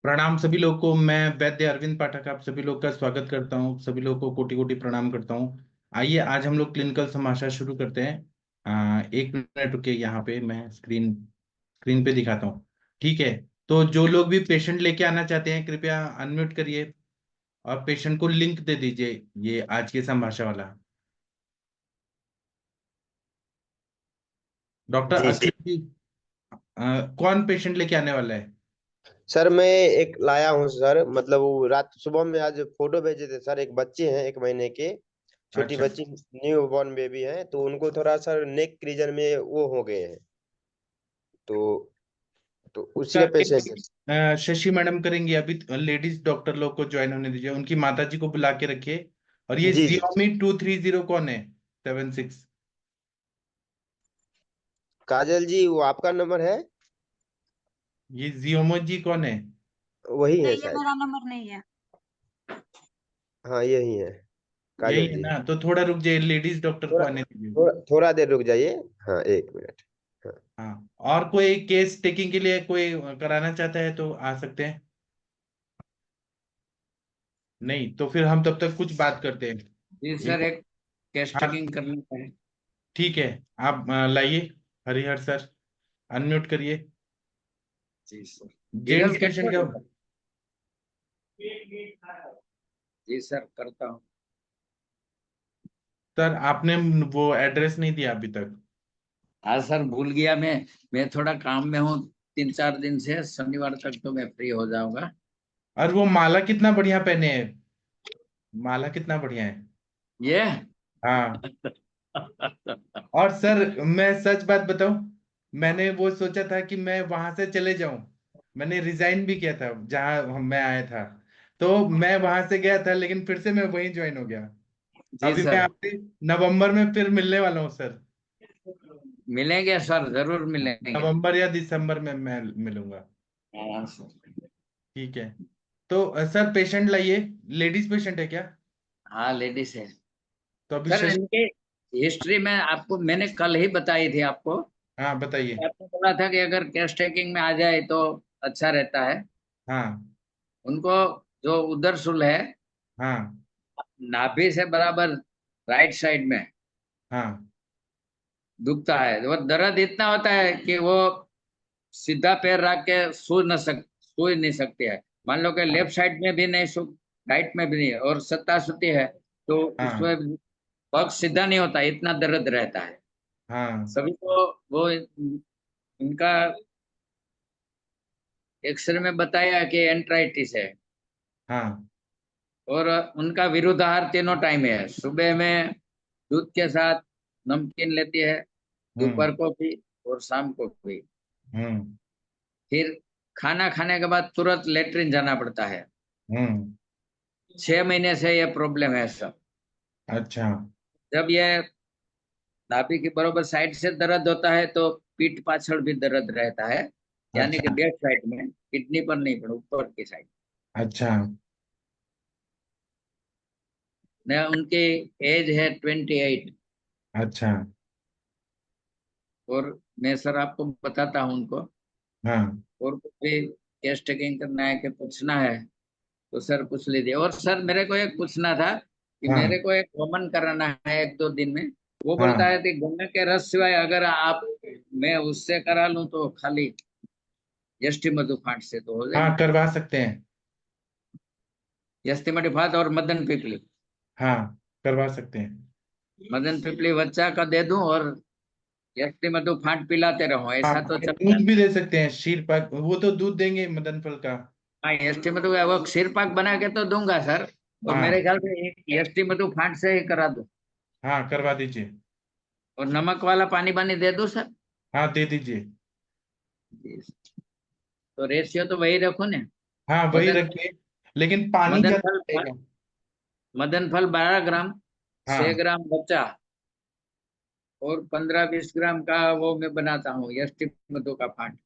प्रणाम सभी लोग को। मैं वैद्य अरविंद पाठक आप सभी लोग का स्वागत करता हूँ। सभी लोग को कोटि कोटि प्रणाम करता हूँ। आइए आज हम लोग क्लिनिकल समाचार शुरू करते हैं। एक मिनट रुकिए, यहाँ पे मैं स्क्रीन स्क्रीन पे दिखाता हूँ। ठीक है। तो जो लोग भी पेशेंट लेके आना चाहते हैं कृपया अनम्यूट करिए और पेशेंट को लिंक दे दीजिए, ये आज के संभाषा वाला। डॉक्टर जी अखिल जी, कौन पेशेंट लेके आने वाला है? सर, मैं एक लाया हूँ सर। मतलब वो रात सुबह में आज फोटो भेजे थे सर। एक बच्चे हैं 1 महीने के, छोटी अच्छा। बच्ची, न्यू बॉर्न बेबी है। तो उनको थोड़ा सर नेक रीजन में वो हो गए हैं। तो तो उसी का का पेशेंट है। शशि मैडम करेंगी। अभी लेडीज डॉक्टर लोग को ज्वाइन होने दीजिए, उनकी माता जी को बुला के रखिए। और ये जी जी। Xiaomi 230 कौन है? 76। काजल जी, वो आपका नंबर है? ये Xiaomi जी कौन है? वही है नहीं, ये शायद। मेरा नंबर नहीं है। हाँ, यही है, यही काजल है जी। ना? तो थोड़ा रुक जाइए, लेडीज डॉक्टर को थोड़ा आने दीजिए। थोड़ा देर रुक जाइए। हाँ, 1 मिनट। हाँ। हाँ, और कोई केस टेकिंग के लिए कोई कराना चाहता है तो आ सकते हैं। नहीं तो फिर हम तब तक कुछ बात करते हैं। जी एक सर, एक कैश हाँ, टेकिंग करनी है। ठीक है। आप लाइए, हरिहर सर, अनम्यूट करिए। जी सर। जेंट्स इधर पेशेंट कैसे का। होगा? जी सर, करता हूँ। सर आपने वो एड्रेस नहीं दिया अभी तक। हाँ सर, भूल गया मैं थोड़ा काम में हूँ। 3-4 दिन से, शनिवार तक तो मैं फ्री हो जाऊंगा। और वो माला कितना बढ़िया पहने हैं, माला कितना बढ़िया है। ये हाँ। और सर मैं सच बात बताऊं, मैंने वो सोचा था कि मैं वहां से चले जाऊं। मैंने रिजाइन भी किया था जहां मैं आया था। तो मैं वहां से गया था, लेकिन फिर से मैं वहीं ज्वाइन हो गया। जी अभी मैं सर, आपसे नवंबर में फिर मिलने वाला हूँ सर। मिलेंगे सर, जरूर मिलेंगे। नवंबर या दिसंबर में मैं मिलूंगा। हाँ सर। ठीक है। तो सर पेशेंट लाइए। लेडीज पेशेंट है क्या? हाँ, लेडीज है। तो अभी सर, शशि। इनके हिस्ट्री में आपको मैंने कल ही बताई थी आपको। हाँ बताइए। आपने बोला था कि अगर कैश टेकिंग में आ जाए तो अच्छा रहता है। हाँ। उनको जो उधर सुल है, हाँ। नाभि से बराबर राइट साइड में हाँ। दुखता है। वो दर्द इतना होता है कि वो सीधा पैर रख के सो ही नहीं सकते है। मान लो कि लेफ्ट साइड में भी नहीं सो, राइट में भी नहीं, और सत्ता सुती है तो हाँ। उसमें पग सीधा नहीं होता, इतना दर्द रहता है। हाँ। सभी को वो इनका एक्सरे में बताया कि एंट्राइटिस है। हाँ। और उनका विरुद्धाहार तीनों टाइम है। सुबह में दूध के साथ नमकीन लेती है, हम्म। दोपहर को भी और शाम को भी। हम्म। फिर खाना खाने के बाद तुरंत लेटरिन जाना पड़ता है। हम्म। 6 महीने से ये प्रॉब्लम है सब। अच्छा। जब ये नाभि की बरोबर साइड से दर्द होता है तो पीठ पाछड़ भी दर्द रहता है। यानी कि अच्छा। बैक साइड में, किडनी पर नहीं पर ऊपर की साइड। अच्छा। ने उनकी एज है 28। अच्छा। और मैं सर आपको बताता हूँ उनको। हाँ। और कुछ भी केस टेकिंग करना है कि पूछना है तो सर पूछ लीजिए। और सर मेरे को एक पूछना था कि हाँ। मेरे को एक वमन कराना है 1-2 दिन में। वो बोलता हाँ। है कि गन्ने के रस सिवाय अगर आप मैं उससे करा लूं तो खाली यष्टि मधु फांट से तो हो हाँ जाएगा। करवा सकते हैं। यष्टि मधु फांट और मदन पिपली। हाँ करवा सकते हैं। मदन पिपली बच्चा का दे दूं और यष्टि मधु फांट पिलाते रहो, हाँ ऐसा तो चलता दूध है। भी दे सकते हैं, शीर पाक वो तो दूध देंगे मदन फल का। हाँ, यष्टि मधु का वो क्षीर पाक बना के तो दूंगा सर। और मेरे हाँ। ख्याल से यष्टि मधु फांट से ही करा दूं। हाँ करवा दीजिए। और नमक वाला पानी पानी दे दूं सर। हाँ दे दीजिए। जी। तो रेशियो तो वही रखो ना। हाँ वही मदन रखिए, लेकिन पानी मदन ज्यादा फल रहेगा। मदन फल 12 ग्राम, छह हाँ। ग्राम बच्चा, और 15-20 ग्राम का वो मैं बनाता हूँ यष्टि मधु का फांड।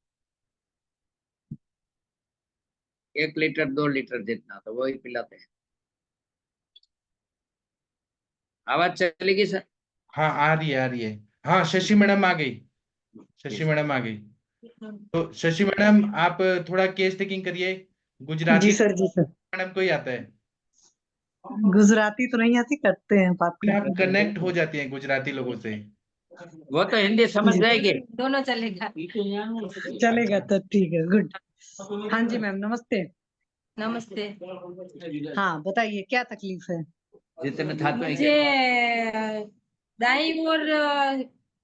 1 लीटर 2 लीटर जितना तो वही पिलाते हैं। आवाज चलेगी सर? हाँ आ रही है, आ रही है। हाँ शशि मैडम आ गई। शशि जी मैडम आ गई। तो शशि मैडम आप थोड़ा केस टेकिंग करिए। गुजराती जी सर, जी सर। मैडम को ही आता है? गुजराती तो नहीं आती, करते हैं बात आप करते हैं। कनेक्ट हो जाती हैं गुजराती लोगों से? वो तो हिंदी समझ जी जाएगी। दोनों चलेगा। चलेगा तो ठीक है, गुड। हाँ जी मैम, नमस्ते। नमस्ते। हाँ बताइए, क्या तकलीफ है? जितने था तो मुझे दाईं ओर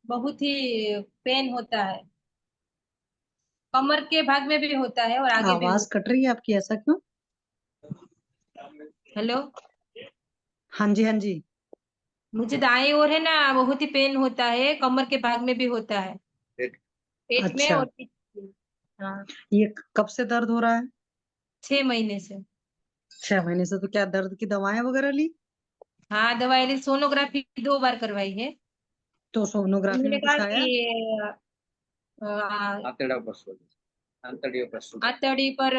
बहुत ही पेन होता है, कमर के भाग में भी होता है और आगे भी आवाज होता कट रही है आपकी, ऐसा क्यों? है। हेलो, हाँ जी, हाँ जी। मुझे दाईं ओर है ना बहुत ही पेन होता है, कमर के भाग में भी होता है, पेट में अच्छा, और पीठ में। हाँ, ये कब से दर्द हो रहा है? 6 महीने से। 6 महीने से? तो क्या दर्द की दवाएं वगैरह ली? हाँ, दवाई ली, सोनोग्राफी 2 बार करवाई है। तो सोनोग्राफी उन्होंने में कहा कुछ आया? कि आंतड़ा पर सो आंतड़ियों पर सो आंतड़ी पर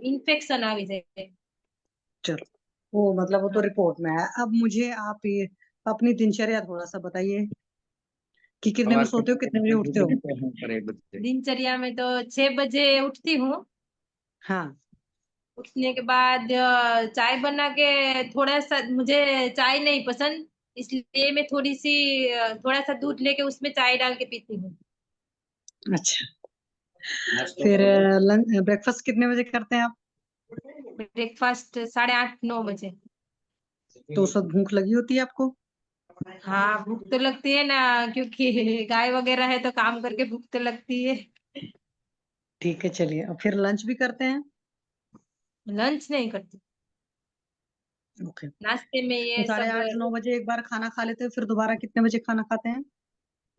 इन्फेक्शन आ जाए। चलो, वो मतलब वो तो हाँ, रिपोर्ट में है। अब मुझे आप ये अपनी दिनचर्या थोड़ा सा बताइए कि कितने बजे सवाल सोते हो, कितने बजे उठते हो? करे बच्चे। दिनचर्या में तो 6 बजे उठती हूँ। हाँ। उठने के बाद चाय बना के, थोड़ा सा मुझे चाय नहीं पसंद, इसलिए मैं थोड़ा सा दूध लेके उसमें चाय डाल के पीती हूँ। अच्छा, नाश्ता फिर करो। लंच ब्रेकफास्ट कितने बजे करते हैं आप? ब्रेकफास्ट 8:30-9 बजे। तो उस वक्त भूख लगी होती है आपको? हाँ, भूख तो लगती है ना, क्योंकि गाय वगैरह है तो काम करके भूख तो लगती है। ठीक है, चलिए। अब फिर लंच भी करते हैं? लंच नहीं करती, ओके। नाश्ते में तो ये साढ़े सब। आठ नौ बजे एक बार खाना खा लेते हैं, फिर दोबारा कितने बजे खाना खाते हैं?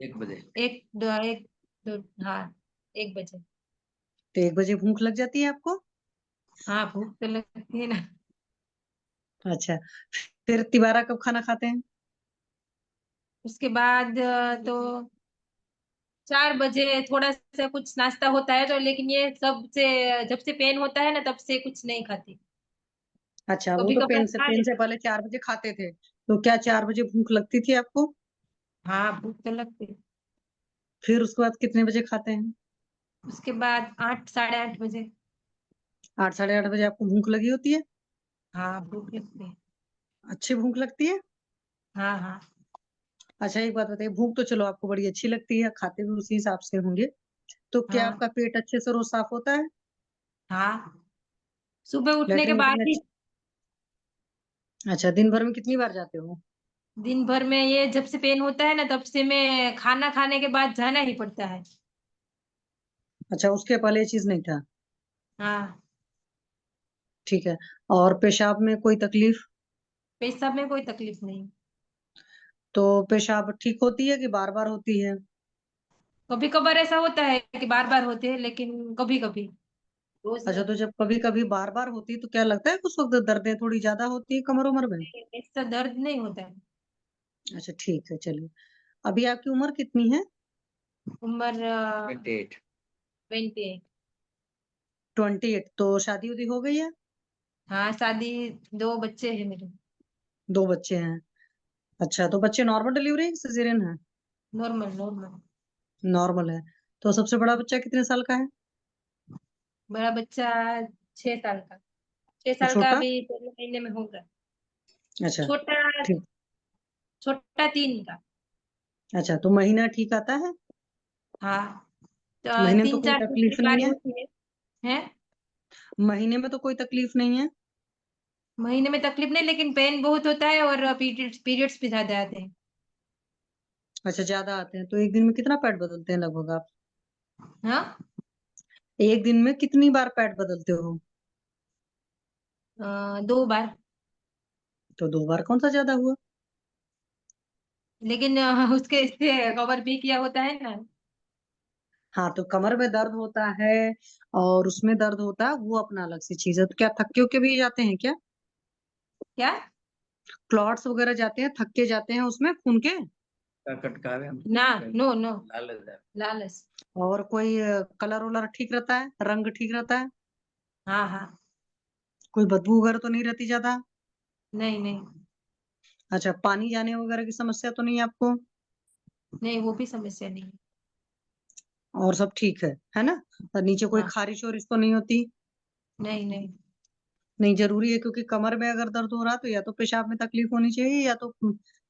1 बजे। एक दो एक दो, हाँ, 1 बजे। तो 1 बजे भूख लग जाती है आपको? हाँ, भूख तो लगती है ना। अच्छा, फिर तिबारा कब खाना खाते हैं? उसके बाद तो 4 बजे थोड़ा सा कुछ नाश्ता होता है तो, लेकिन ये सब से जब से पेन होता है ना तब से कुछ नहीं खाती। अच्छा, वो कभी तो कभार खा पेन से लेती। पहले 4 बजे खाते थे, तो क्या 4 बजे भूख लगती थी आपको? हाँ, भूख तो लगती है। फिर उसके बाद कितने बजे खाते हैं? उसके बाद 8, 8:30 बजे। 8 साढ़े 8 बजे आपको भूख लगी होती है? हाँ, भूख लगती है। अच्छी भूख लगती है? हाँ हाँ अच्छा, एक बात बताइए, भूख तो चलो आपको बड़ी अच्छी लगती है, खाते भी उसी हिसाब से होंगे, तो क्या हाँ आपका पेट अच्छे से रोज साफ होता है? हाँ, सुबह उठने के लेटरिन बाद वगैरह ही। अच्छा, दिन भर में कितनी बार जाते हो? दिन भर में ये जब से पेन होता है ना तब से मैं खाना खाने के बाद जाना ही पड़ता है। अच्छा, उसके पहले ये चीज नहीं था? हाँ, ठीक है। और पेशाब में कोई तकलीफ? पेशाब में कोई तकलीफ नहीं। तो पेशाब ठीक होती है कि बार बार होती है? कभी कभार ऐसा होता है कि बार बार होते हैं, लेकिन कभी कभी, रोज अच्छा, नहीं। तो जब कभी कभी बार बार होती है तो क्या लगता है कि उस वक्त दर्दें थोड़ी ज्यादा होती है कमर उमर में? ऐसा दर्द नहीं होता है। अच्छा, ठीक है, चलिए। अभी आपकी उम्र कितनी है? उम्र 28। 28। 28? तो शादी उदी हो गई है? हाँ, शादी, 2 बच्चे हैं मेरे। 2 बच्चे हैं? अच्छा, तो बच्चे नॉर्मल डिलीवरी है कि सिजेरियन है? Normal normal. नॉर्मल है। तो सबसे बड़ा बच्चा कितने साल का है? बड़ा बच्चा 6 साल का। छह और साल का छोटा? अभी 1 महीने में होगा। अच्छा, छोटा, ठीक। छोटा 3 का। अच्छा, तो महीना ठीक आता है? हाँ, तो महीने में तो तीन कोई चार दिन की तकलीफ नहीं बात है? होती है। हैं? महीने में तो कोई तकलीफ नहीं है? महीने में तकलीफ नहीं, लेकिन पेन बहुत होता है और पीरियड्स भी ज्यादा आते हैं। अच्छा, ज्यादा आते हैं? तो एक दिन में कितना पैड बदलते हैं लगभग आप? हाँ, एक दिन में कितनी बार पैड बदलते हो? 2 बार। तो 2 बार कौन सा ज्यादा हुआ? लेकिन उसके इससे कवर भी किया होता है ना। हाँ, तो कमर में दर्द होता है और उसमें दर्द होता है, वो अपना अलग सी चीज है। तो क्या थक्के के भी जाते हैं क्या? क्या? क्लॉट्स वगैरह जाते हैं, थक्के जाते हैं उसमें खून के? कटकावे हम ना, नो नो, लाल है। लालच। और कोई कलर वलर ठीक रहता है, रंग ठीक रहता है? हाँ हाँ। कोई बदबू वगैरह तो नहीं रहती ज्यादा? नहीं नहीं। अच्छा, पानी जाने वगैरह की समस्या तो नहीं आपको? नहीं, वो भी समस्या नहीं है। और सब ठीक है ना? और नीचे कोई हाँ, खारिश वारिश तो नहीं होती? नहीं नहीं नहीं जरूरी है, क्योंकि कमर में अगर दर्द हो रहा है तो या तो पेशाब में तकलीफ होनी चाहिए या तो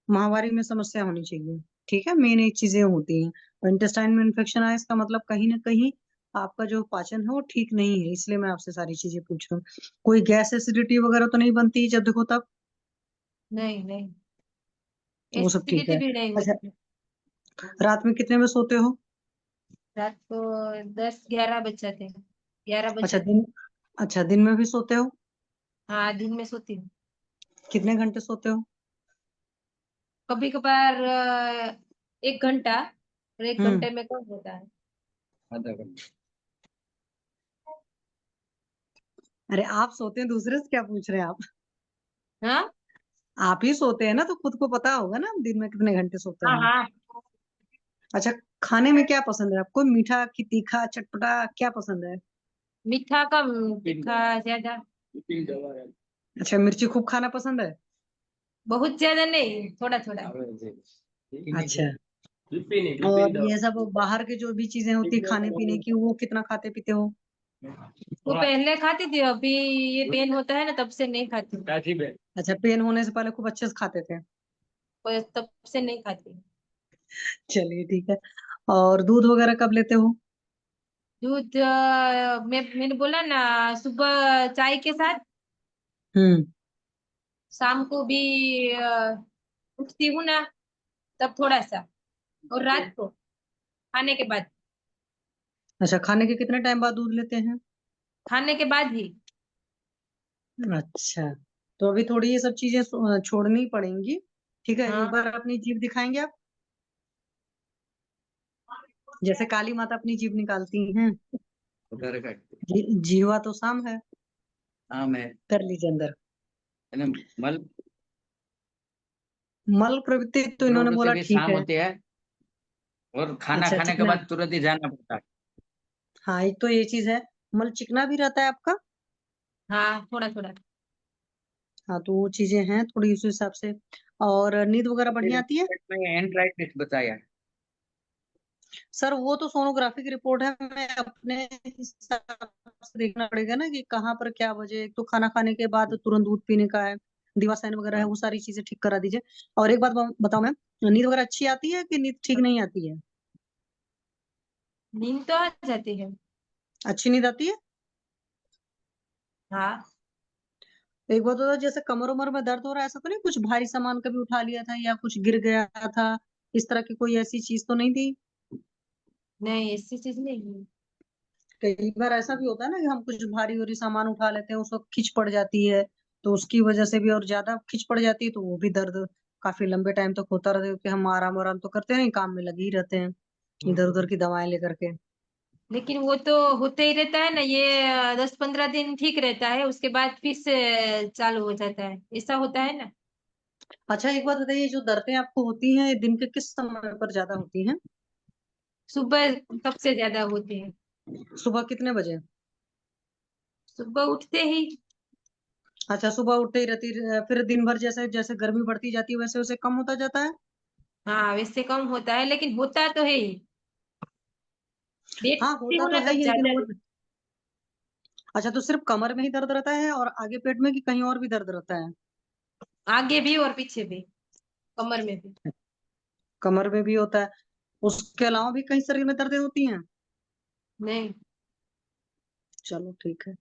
माहवारी में समस्या होनी चाहिए। ठीक है, मेन ये चीजें होती हैं। और इंटेस्टाइन में इन्फेक्शन आया इसका मतलब कहीं ना कहीं आपका जो पाचन है वो ठीक नहीं है, इसलिए मैं आपसे सारी चीजें पूछ रही हूँ। कोई गैस एसिडिटी वगैरह तो नहीं बनती जब देखो तब? नहीं नहीं वो सब ठीक एसिडिटी है। भी नहीं अच्छा, होती। रात में कितने बजे सोते हो? रात को 10-11 बज जाते हैं, 11 बज अच्छा जाते हैं। दिन अच्छा दिन में भी सोते हो? हाँ दिन में सोती हूँ। कितने घंटे सोते हो? कभी कभार 1 घंटा, और 1 घंटे हम्म। में कम होता है। आधा घंटा। अरे आप सोते हैं, दूसरे से क्या पूछ रहे हैं आप? हाँ आप ही सोते हैं ना, तो खुद को पता होगा ना दिन में कितने घंटे सोते हाँ हैं। हाँ। अच्छा, खाने में क्या पसंद है आपको? मीठा कि तीखा चटपटा, क्या पसंद है? मीठा कम, तीखा ज्यादा। अच्छा, मिर्ची खूब खाना पसंद है? बहुत ज्यादा नहीं, थोड़ा थोड़ा। अच्छा, और ये सब बाहर के जो भी चीजें होती है खाने पीने की, वो कितना खाते पीते हो? वो पहले खाती थी, अभी ये पेन होता है ना तब से नहीं खाती। अच्छा, पेन होने से पहले खूब अच्छे से खाते थे। तब से नहीं खाती। चलिए ठीक है। और दूध वगैरह कब लेते हो? दूध मैंने बोला ना, सुबह चाय के साथ, हम्म। शाम को भी उठती हूँ ना तब थोड़ा सा, और रात को खाने के बाद। अच्छा, खाने के कितने टाइम बाद दूध लेते हैं? खाने के बाद ही। अच्छा, तो अभी थोड़ी ये सब चीजें छोड़नी पड़ेंगी। ठीक है, एक हाँ बार अपनी जीभ दिखाएंगे आप? जैसे काली माता अपनी जीभ निकालती हैं। उधर का जीवा तो साम है। नाम है कर लीजिए अंदर। ना, मल मल प्रवृत्ति तो इन्होंने प्रवृत्ति बोला भी ठीक शाम है। होती है, और खाना अच्छा, खाने के चिकना। बाद तुरंत ही जाना पड़ता है। हाँ, एक तो ये चीज है। मल चिकना भी रहता है आपका? हाँ थोड़ा थोड़ा। हाँ, तो वो चीजें हैं थोड़ी उस हिसाब से। और नींद वगैरह बढ़िया फिर आती है? पेट में एंट्राइटिस बताया। सर वो तो सोनोग्राफी की रिपोर्ट है, मैं अपने हिसाब से देखना पड़ेगा ना कि कहाँ पर क्या वजह है। एक तो खाना खाने के बाद तुरंत दूध पीने का है, दीवासाइन वगैरह है, हाँ, वो सारी चीजें ठीक करा दीजिए। और एक बात बताओ मैम, नींद वगैरह अच्छी आती है कि नींद ठीक नहीं आती है? नींद तो आ जाती है। अच्छी नींद आती है? हाँ एक बात बताओ, जैसे कमर उमर में दर्द हो रहा है, ऐसा तो नहीं कुछ भारी सामान कभी उठा लिया था या कुछ गिर गया था? इस तरह की कोई ऐसी चीज तो नहीं थी? नहीं, ऐसी चीज नहीं है। कई बार ऐसा भी होता है ना कि हम कुछ भारी वारी सामान उठा लेते हैं, उस वक्त खिंच पड़ जाती है, तो उसकी वजह से भी, और ज्यादा खिंच पड़ जाती है तो वो भी दर्द काफी लंबे टाइम तक होता रहता है, क्योंकि हम आराम आराम तो करते नहीं, काम में लगे ही रहते हैं इधर उधर की दवाएं लेकर के। लेकिन वो तो होते ही रहता है ना, ये 10-15 दिन ठीक रहता है, उसके बाद फिर से चालू हो जाता है, ऐसा होता है ना। अच्छा, एक बात बताइए, जो दर्दें आपको होती हैं ये दिन के किस समय पर ज्यादा होती हैं? सुबह सबसे ज्यादा होती है। सुबह कितने बजे? सुबह उठते ही। अच्छा, सुबह उठते ही रहती फिर दिन भर जैसे जैसे गर्मी बढ़ती जाती है वैसे वैसे कम होता जाता है? हाँ वैसे कम होता है, लेकिन होता तो है ही। हाँ, बैठती होता हूँ तो ना है तब ही, लेकिन ज्यादा। वो, अच्छा तो सिर्फ कमर में ही दर्द रहता है और आगे पेट में कि कहीं और भी दर्द रहता है? आगे भी और पीछे भी, कमर में भी। कमर में भी होता है? उसके अलावा भी कहीं शरीर में दर्दें होती हैं? नहीं। चलो ठीक है।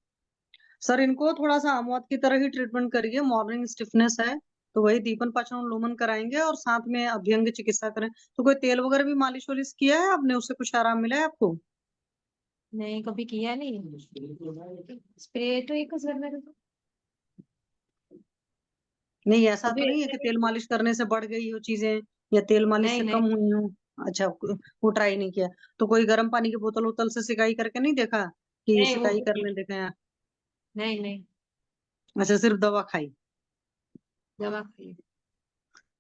सर इनको थोड़ा सा अमवात की तरह ही ट्रीटमेंट करिए, मॉर्निंग स्टिफनेस है तो वही दीपन पाचन अनुलोमन कराएंगे और साथ में अभ्यंग चिकित्सा करें। तो कोई तेल वगैरह भी मालिश वालिश किया है आपने, उससे कुछ आराम मिला है आपको? नहीं कभी किया नहीं। स्प्रे तो एक घर में रखा। नहीं, ऐसा तो कभी नहीं है ऐसे कि नहीं। तेल मालिश करने से बढ़ गई हो चीजें या तेल मालिश नहीं से नहीं कम हुई हो? अच्छा, वो ट्राई नहीं किया? तो कोई गर्म पानी की बोतल उतल से सिकाई करके नहीं देखा कि नहीं, वो सिकाई कुछ करने देखा? नहीं नहीं। अच्छा, सिर्फ दवा खाई? दवा खाई।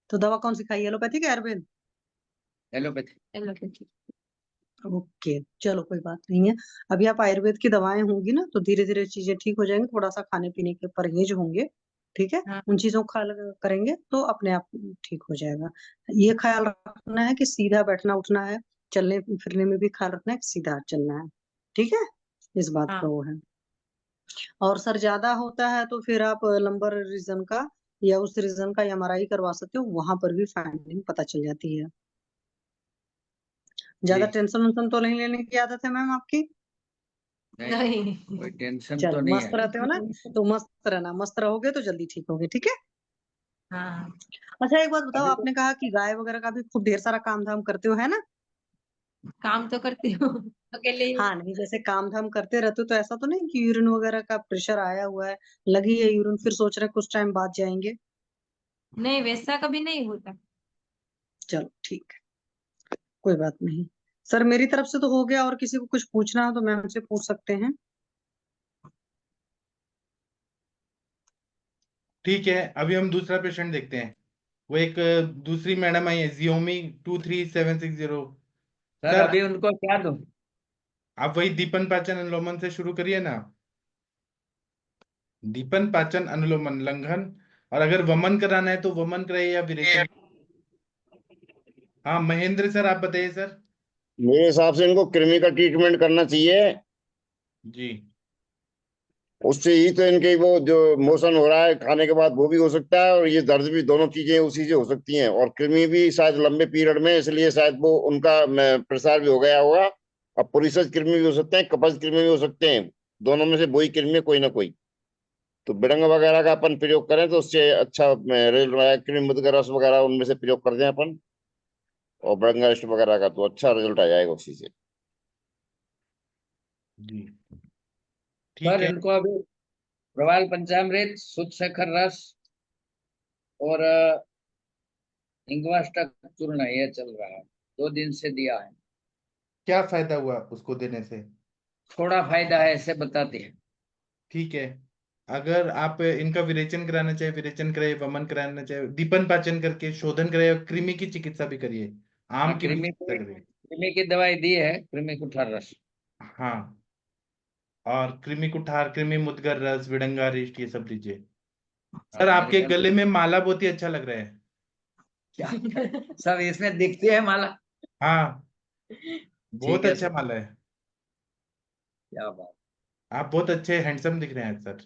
तो दवा कौन सी खाई, एलोपैथिक या आयुर्वेद? एलोपैथी। एलोपैथी। ओके, चलो कोई बात नहीं है। अभी आप आयुर्वेद की दवाएं होंगी ना तो धीरे धीरे चीजें ठीक हो जाएंगी, थोड़ा सा खाने पीने के परहेज होंगे। ठीक है, हाँ उन चीजों का ख्याल करेंगे तो अपने आप ठीक हो जाएगा। ये ख्याल रखना है कि सीधा बैठना उठना है, चलने फिरने में भी ख्याल रखना है कि सीधा चलना है। ठीक है, इस बात का हाँ वो है। और सर ज्यादा होता है तो फिर आप लंबर रीजन का या उस रीजन का एमआरआई करवा सकते हो, वहां पर भी फाइंडिंग पता चल जाती है। ज्यादा जी टेंशन वेंशन तो नहीं लेने की आदत है मैम आपकी? नहीं, नहीं। कोई टेंशन तो चलो नहीं मस्त है। रहते हो ना, तो मस्त रहना, मस्त रहोगे तो जल्दी ठीक होगे, ठीक है। हाँ, अच्छा एक बात बताओ, अभी तो आपने कहा कि गाय वगैरह का भी खूब ढेर सारा काम धाम करते हो, है ना? काम तो करती हूँ अकेले ही। हाँ नहीं, जैसे काम धाम करते रहते हो तो ऐसा तो नहीं कि यूरिन वगैरह का प्रेशर आया हुआ है, लगी है यूरिन, फिर सोच रहे कुछ टाइम बाद जाएंगे? नहीं, वैसा कभी नहीं होता। चलो ठीक है, कोई बात नहीं। सर मेरी तरफ से तो हो गया, और किसी को कुछ पूछना हो तो मैम से पूछ सकते हैं। ठीक है, अभी हम दूसरा पेशेंट देखते हैं। वो एक दूसरी मैडम आई है, जियोमी 23760। सर सर अभी उनको क्या दूं? आप वही दीपन पाचन अनुलोमन से शुरू करिए ना। दीपन पाचन अनुलोमन लंघन, और अगर वमन कराना है तो वमन कराइए या विरेचन। हाँ महेंद्र सर, आप बताइए सर। मेरे हिसाब से इनको कृमि का ट्रीटमेंट करना चाहिए। जी उससे ही तो इनके वो जो मोशन हो रहा है खाने के बाद वो भी हो सकता है, और ये दर्द भी, दोनों चीजें उसी से हो सकती हैं। और कृमि भी शायद लंबे पीरियड में, इसलिए शायद वो उनका प्रसार भी हो गया होगा। अब पुरीसज कृमि भी हो सकते हैं, कपज कृमि भी हो सकते हैं। दोनों में से वही कृमि कोई ना कोई। तो बिड़ंग वगैरह का अपन प्रयोग करें तो उससे अच्छा रिजल्ट आएगा। कृमि मुद्गर रस वगैरह उनमें से प्रयोग कर दें अपन, और बिड़ंग वगैरह का तो अच्छा रिजल्ट आ जाएगा उसी से। जी ठीक सर है। इनको अभी प्रवाल पंचामृत, शुद्ध शेखर रस और इंगवाष्टक चूर्ण ये चल रहा है, 2 दिन से दिया है। क्या फायदा हुआ उसको देने से? थोड़ा फायदा है ऐसे बताते हैं। ठीक है, अगर आप इनका विरेचन कराना चाहे विरेचन कराइए, वमन कराना चाहे दीपन पाचन करके शोधन कराइए, और कृमि की चिकित्सा भी करिए, हाँ, आम की भी चिकित्सा करिए। कृमि की दवाई दी है, कृमि कुठार रस। हाँ, और कृमि कुठार, कृमि मुद्गर रस, विडंगारिष्ट, ये सब लीजिए। हाँ सर मेरे आपके ख्याल से गले में माला बहुत ही अच्छा लग रहा है। क्या सब इसमें दिखती है माला। हाँ, बहुत ठीक है अच्छा सर, माला है। क्या बात। आप बहुत अच्छे हैंडसम दिख रहे हैं सर।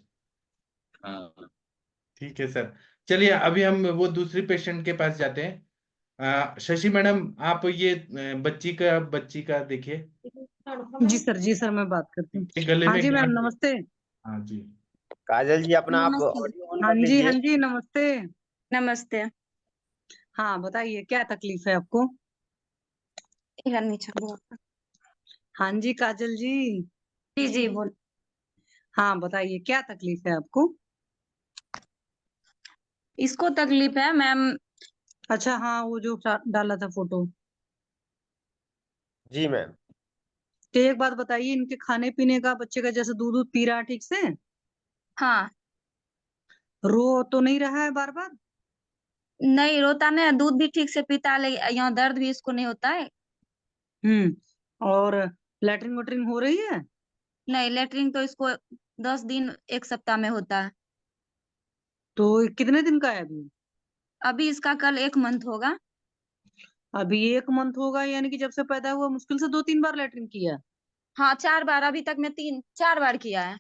हाँ ठीक है सर। चलिए अभी हम वो दूसरी पेशेंट के पास जाते हैं। शशि मैडम, आप ये बच्ची का देखिए। जी सर मैं बात करती हूँ। ये गले हाँ में जी मैम गांठ है। नमस्ते। हाँ जी। काजल जी अपना आप नमस्ते। ऑडियो ऑन हाँ कर जी हाँ लीजिए। जी नमस्ते। नमस्ते। हाँ बताइए क्या तकलीफ है आपको? इधर नीचे बोल। हाँ जी काजल जी। जी जी बोल। हाँ बताइए क्या तकलीफ है आपको? इसको तकलीफ है मैम। अच्छा हाँ, वो जो डाला था फोटो। जी मैम। तो एक बात बताइए, इनके खाने पीने का, बच्चे का जैसे दूध दूध पी रहा है ठीक से? हाँ। रो तो नहीं रहा है बार बार? नहीं रोता नहीं, दूध भी ठीक से पीता है, यहाँ दर्द भी इसको नहीं होता है। और लैट्रिन वैट्रिन हो रही है? नहीं, लेटरिन तो इसको 10 दिन 1 सप्ताह में होता है। तो कितने दिन का है अभी? अभी इसका कल 1 मंथ होगा। अभी 1 मंथ होगा, यानी कि जब से पैदा हुआ मुश्किल से 2-3 बार लैट्रिन किया? हाँ 4 बार, अभी तक में 3-4 बार किया है।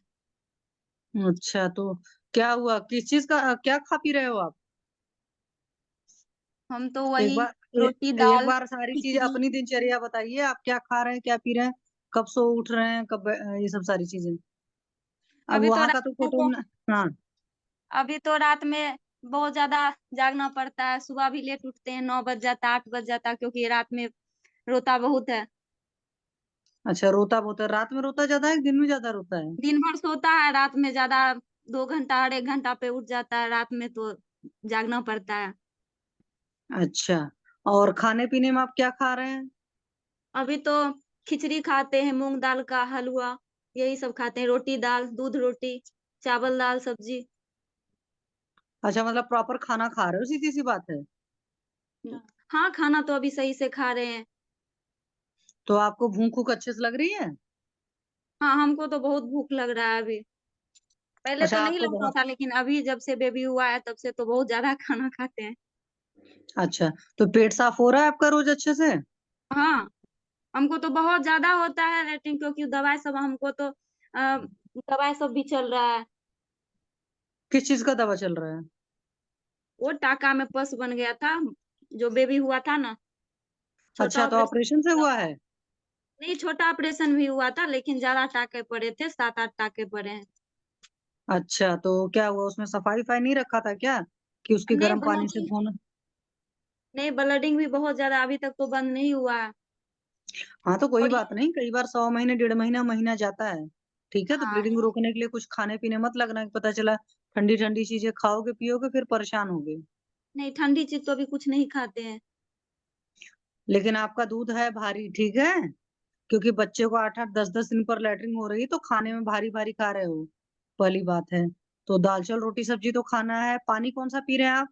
अच्छा, तो क्या हुआ, किस चीज का क्या खा पी रहे हो आप? हम तो एक वही बार रोटी एक दाल बार सारी चीज खिचड़ी। अपनी दिनचर्या बताइए, आप क्या खा रहे हैं, क्या पी रहे हैं, कब सो उठ रहे हैं, कब ये सब सारी चीजें। अब अभी तो वहां का रात तो में फोटो तो हाँ। अभी तो रात में बहुत ज्यादा जागना पड़ता है, सुबह भी लेट उठते हैं, 9 बज जाता 8 बज जाता, क्योंकि रात में रोता बहुत है। अच्छा, रोता बहुत है, रात में रोता ज्यादा है कि दिन में ज्यादा रोता है? दिन भर सोता है, रात में ज्यादा 2 घंटा 1.5 घंटा पे उठ जाता है, रात में तो जागना पड़ता है। अच्छा, और खाने पीने में आप क्या खा रहे हैं? अभी तो खिचड़ी खाते हैं, मूंग दाल का हलवा, यही सब खाते हैं, रोटी दाल, दूध रोटी, चावल दाल सब्जी। अच्छा, मतलब प्रॉपर खाना खा रहे हो, सीधी सी बात है। हाँ खाना तो अभी सही से खा रहे हैं। तो आपको भूख भूख अच्छे से लग रही है? हाँ हमको तो बहुत भूख लग रहा है अभी। पहले तो अच्छा नहीं आपको लगता बहुत। था, लेकिन अभी जब से बेबी हुआ है तब से तो बहुत ज्यादा खाना खाते हैं। अच्छा, तो पेट साफ हो रहा है आपका रोज अच्छे से? हाँ हमको तो बहुत ज्यादा होता है लेकिन, क्योंकि दवाई सब हमको तो दवाई सब भी चल रहा है। किस चीज का दवा चल रहा है? वो टाका में पस बन गया था, जो बेबी हुआ था ना, छोटा अच्छा, तो ऑपरेशन। ऑपरेशन से हुआ है? नहीं, छोटा ऑपरेशन भी हुआ था, लेकिन ज्यादा टाके पड़े थे, 7-8 टाके पड़े हैं। अच्छा, तो क्या हुआ, उसमें सफाई वफाई नहीं रखा था क्या कि उसकी नहीं गर्म पानी से ब्लडिंग धोना? नहीं ब्लडिंग भी बहुत ज्यादा अभी तक तो बंद नहीं हुआ है। हाँ, तो कोई और बात नहीं, कई बार 100 महीने 1.5 महीना महीना जाता है। ठीक है, तो हाँ, ब्लीडिंग रोकने के लिए कुछ खाने पीने मत लगना कि पता चला ठंडी ठंडी चीजें खाओगे पियोगे फिर परेशान होगे। नहीं ठंडी चीज तो अभी कुछ नहीं खाते हैं। लेकिन आपका दूध है भारी, ठीक है, क्योंकि बच्चे को 8-8 10-10 दिन पर लैट्रिन हो रही है तो खाने में भारी भारी खा रहे हो, पहली बात है। तो दाल चावल रोटी सब्जी तो खाना है। पानी कौन सा पी रहे हैं आप?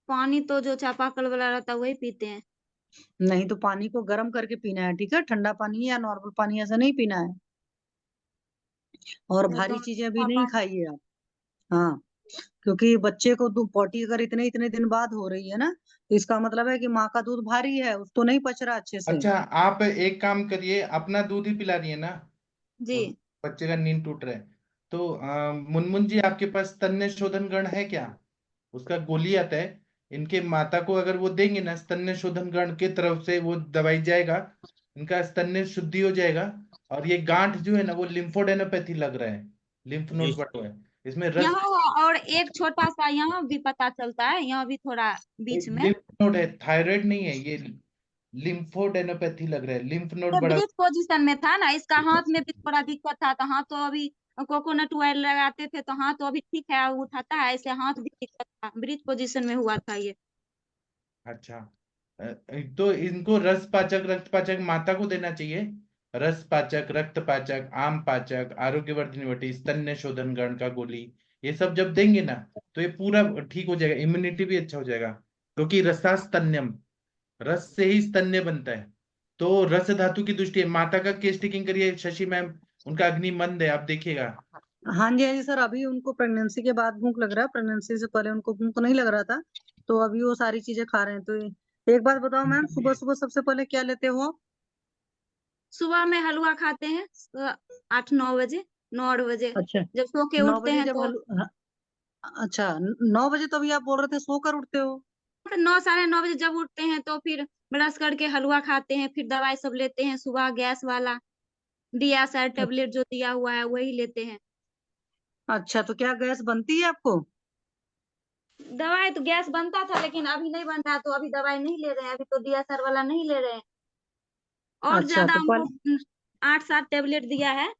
पानी तो जो चापाकल वाला रहता है वही पीते हैं। नहीं, तो पानी को गर्म करके पीना है, ठीक है, ठंडा पानी या नॉर्मल पानी ऐसा नहीं पीना है। और वो भारी तो चीजें भी नहीं पापा खाइए आप। हाँ, क्योंकि बच्चे को पॉटी अगर इतने इतने दिन बाद हो रही है ना, तो इसका मतलब है कि माँ का दूध भारी है, उसको नहीं पच रहा अच्छे से। अच्छा, आप एक काम करिए, अपना दूध ही पिला रही है ना, जी। उस बच्चे का नींद टूट रहा है तो मुनमुन जी, आपके पास स्तन्य शोधन गण है क्या? उसका गोली आता है, इनके माता को अगर वो देंगे ना स्तन्य शोधन गण की तरफ से वो दवाई जाएगा, इनका स्तन्य शुद्धि हो जाएगा। और ये गांठ जो है ना वो लिम्फोडेनोपैथी लग रहा है, लिम्फ जी। नोड बढ़ रहा है, इसमें रस। यहाँ और एक छोटा सा यहाँ भी पता चलता है, यहाँ भी थोड़ा बीच में। लिम्फ नोड है, थायराइड नहीं है ये, लिम्फोडेनोपैथी लग रहा है, लिम्फ नोड ये बढ़ा। ब्रीथ पोजीशन में था ना, इसका हाथ में भी थोड़ा दिक्कत था, तो हाथ तो अभी कोकोनट ऑयल लगाते थे तो हाथ तो अभी ठीक है, उठाता है, ऐसे हाथ भी दिक्कत था, ब्रीथ पोजीशन में हुआ था ये। अच्छा, तो इनको रस पाचक रक्त पाचक माता को देना चाहिए। रस पाचक, रक्त पाचक, आम पाचक, आरोग्यवर्धिनी वटी, स्तन्य शोधन गण का गोली, ये सब जब देंगे ना तो ये पूरा ठीक हो जाएगा, इम्यूनिटी भी अच्छा हो जाएगा, क्योंकि रसा स्तन्यम, रस से ही स्तन्य बनता है। तो रस धातु की दृष्टि है, माता का केस टेकिंग करिए शशि मैम, उनका अग्नि मंद है, आप देखिएगा। हाँ जी, हाँ जी सर, अभी उनको प्रेगनेंसी के बाद भूख लग रहा है, प्रेगनेंसी से पहले उनको भूख नहीं लग रहा था, तो अभी वो सारी चीजें खा रहे हैं। तो एक बात बताओ मैम, सुबह सुबह सबसे पहले क्या लेते हो? सुबह में हलवा खाते हैं 8-9 बजे, 9 बजे, अच्छा, जब सो के 9 उठते बजे हैं जब तो। हाँ, अच्छा, 9 बजे तो अभी आप बोल रहे थे सोकर उठते हो। फिर 9-9:30 बजे जब उठते हैं तो फिर ब्रश करके हलवा खाते हैं, फिर दवाई सब लेते हैं सुबह, गैस वाला दिया सर टेबलेट जो दिया हुआ है वही लेते हैं। अच्छा, तो क्या गैस बनती है आपको? दवाई तो गैस बनता था, लेकिन अभी नहीं बन रहा, तो अभी दवाई नहीं ले रहे हैं, अभी तो डीएसआर वाला नहीं ले रहे हैं। और अच्छा, ज्यादा तो हमको 8-7 टेबलेट दिया है,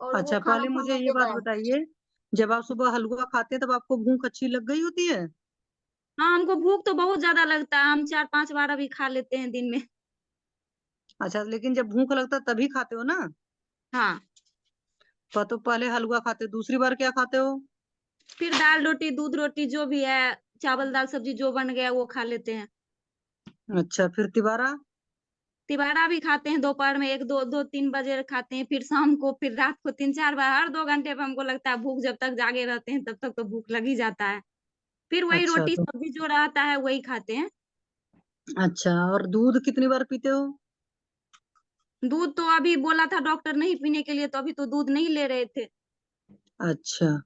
और वो अच्छा, खाना पहले मुझे खाने ये के बात बाद। बताइए, जब आप सुबह हलवा खाते हैं तब आपको भूख अच्छी लग गई होती है? हाँ, हमको भूख तो बहुत ज्यादा लगता है, हम 4-5 बार अभी खा लेते हैं दिन में। अच्छा, लेकिन जब भूख लगता है तभी खाते हो ना? हाँ, तो पहले हलवा खाते, दूसरी बार क्या खाते हो? फिर दाल रोटी दूध रोटी जो भी है, चावल दाल सब्जी जो बन गया वो खा लेते हैं। अच्छा, फिर तिबारा? तिबारा भी खाते हैं, दोपहर में 1-2-3 बजे खाते हैं, फिर शाम को, फिर रात को 3-4 बार, हर 2 घंटे पे हमको लगता है भूख, जब तक जागे रहते हैं तब तक तो भूख लग ही जाता है। फिर वही अच्छा, रोटी तो सब्जी जो रहता है वही खाते हैं। अच्छा, और दूध कितनी बार पीते हो? दूध तो अभी बोला था डॉक्टर नहीं पीने के लिए, तो अभी तो दूध नहीं ले रहे थे। अच्छा,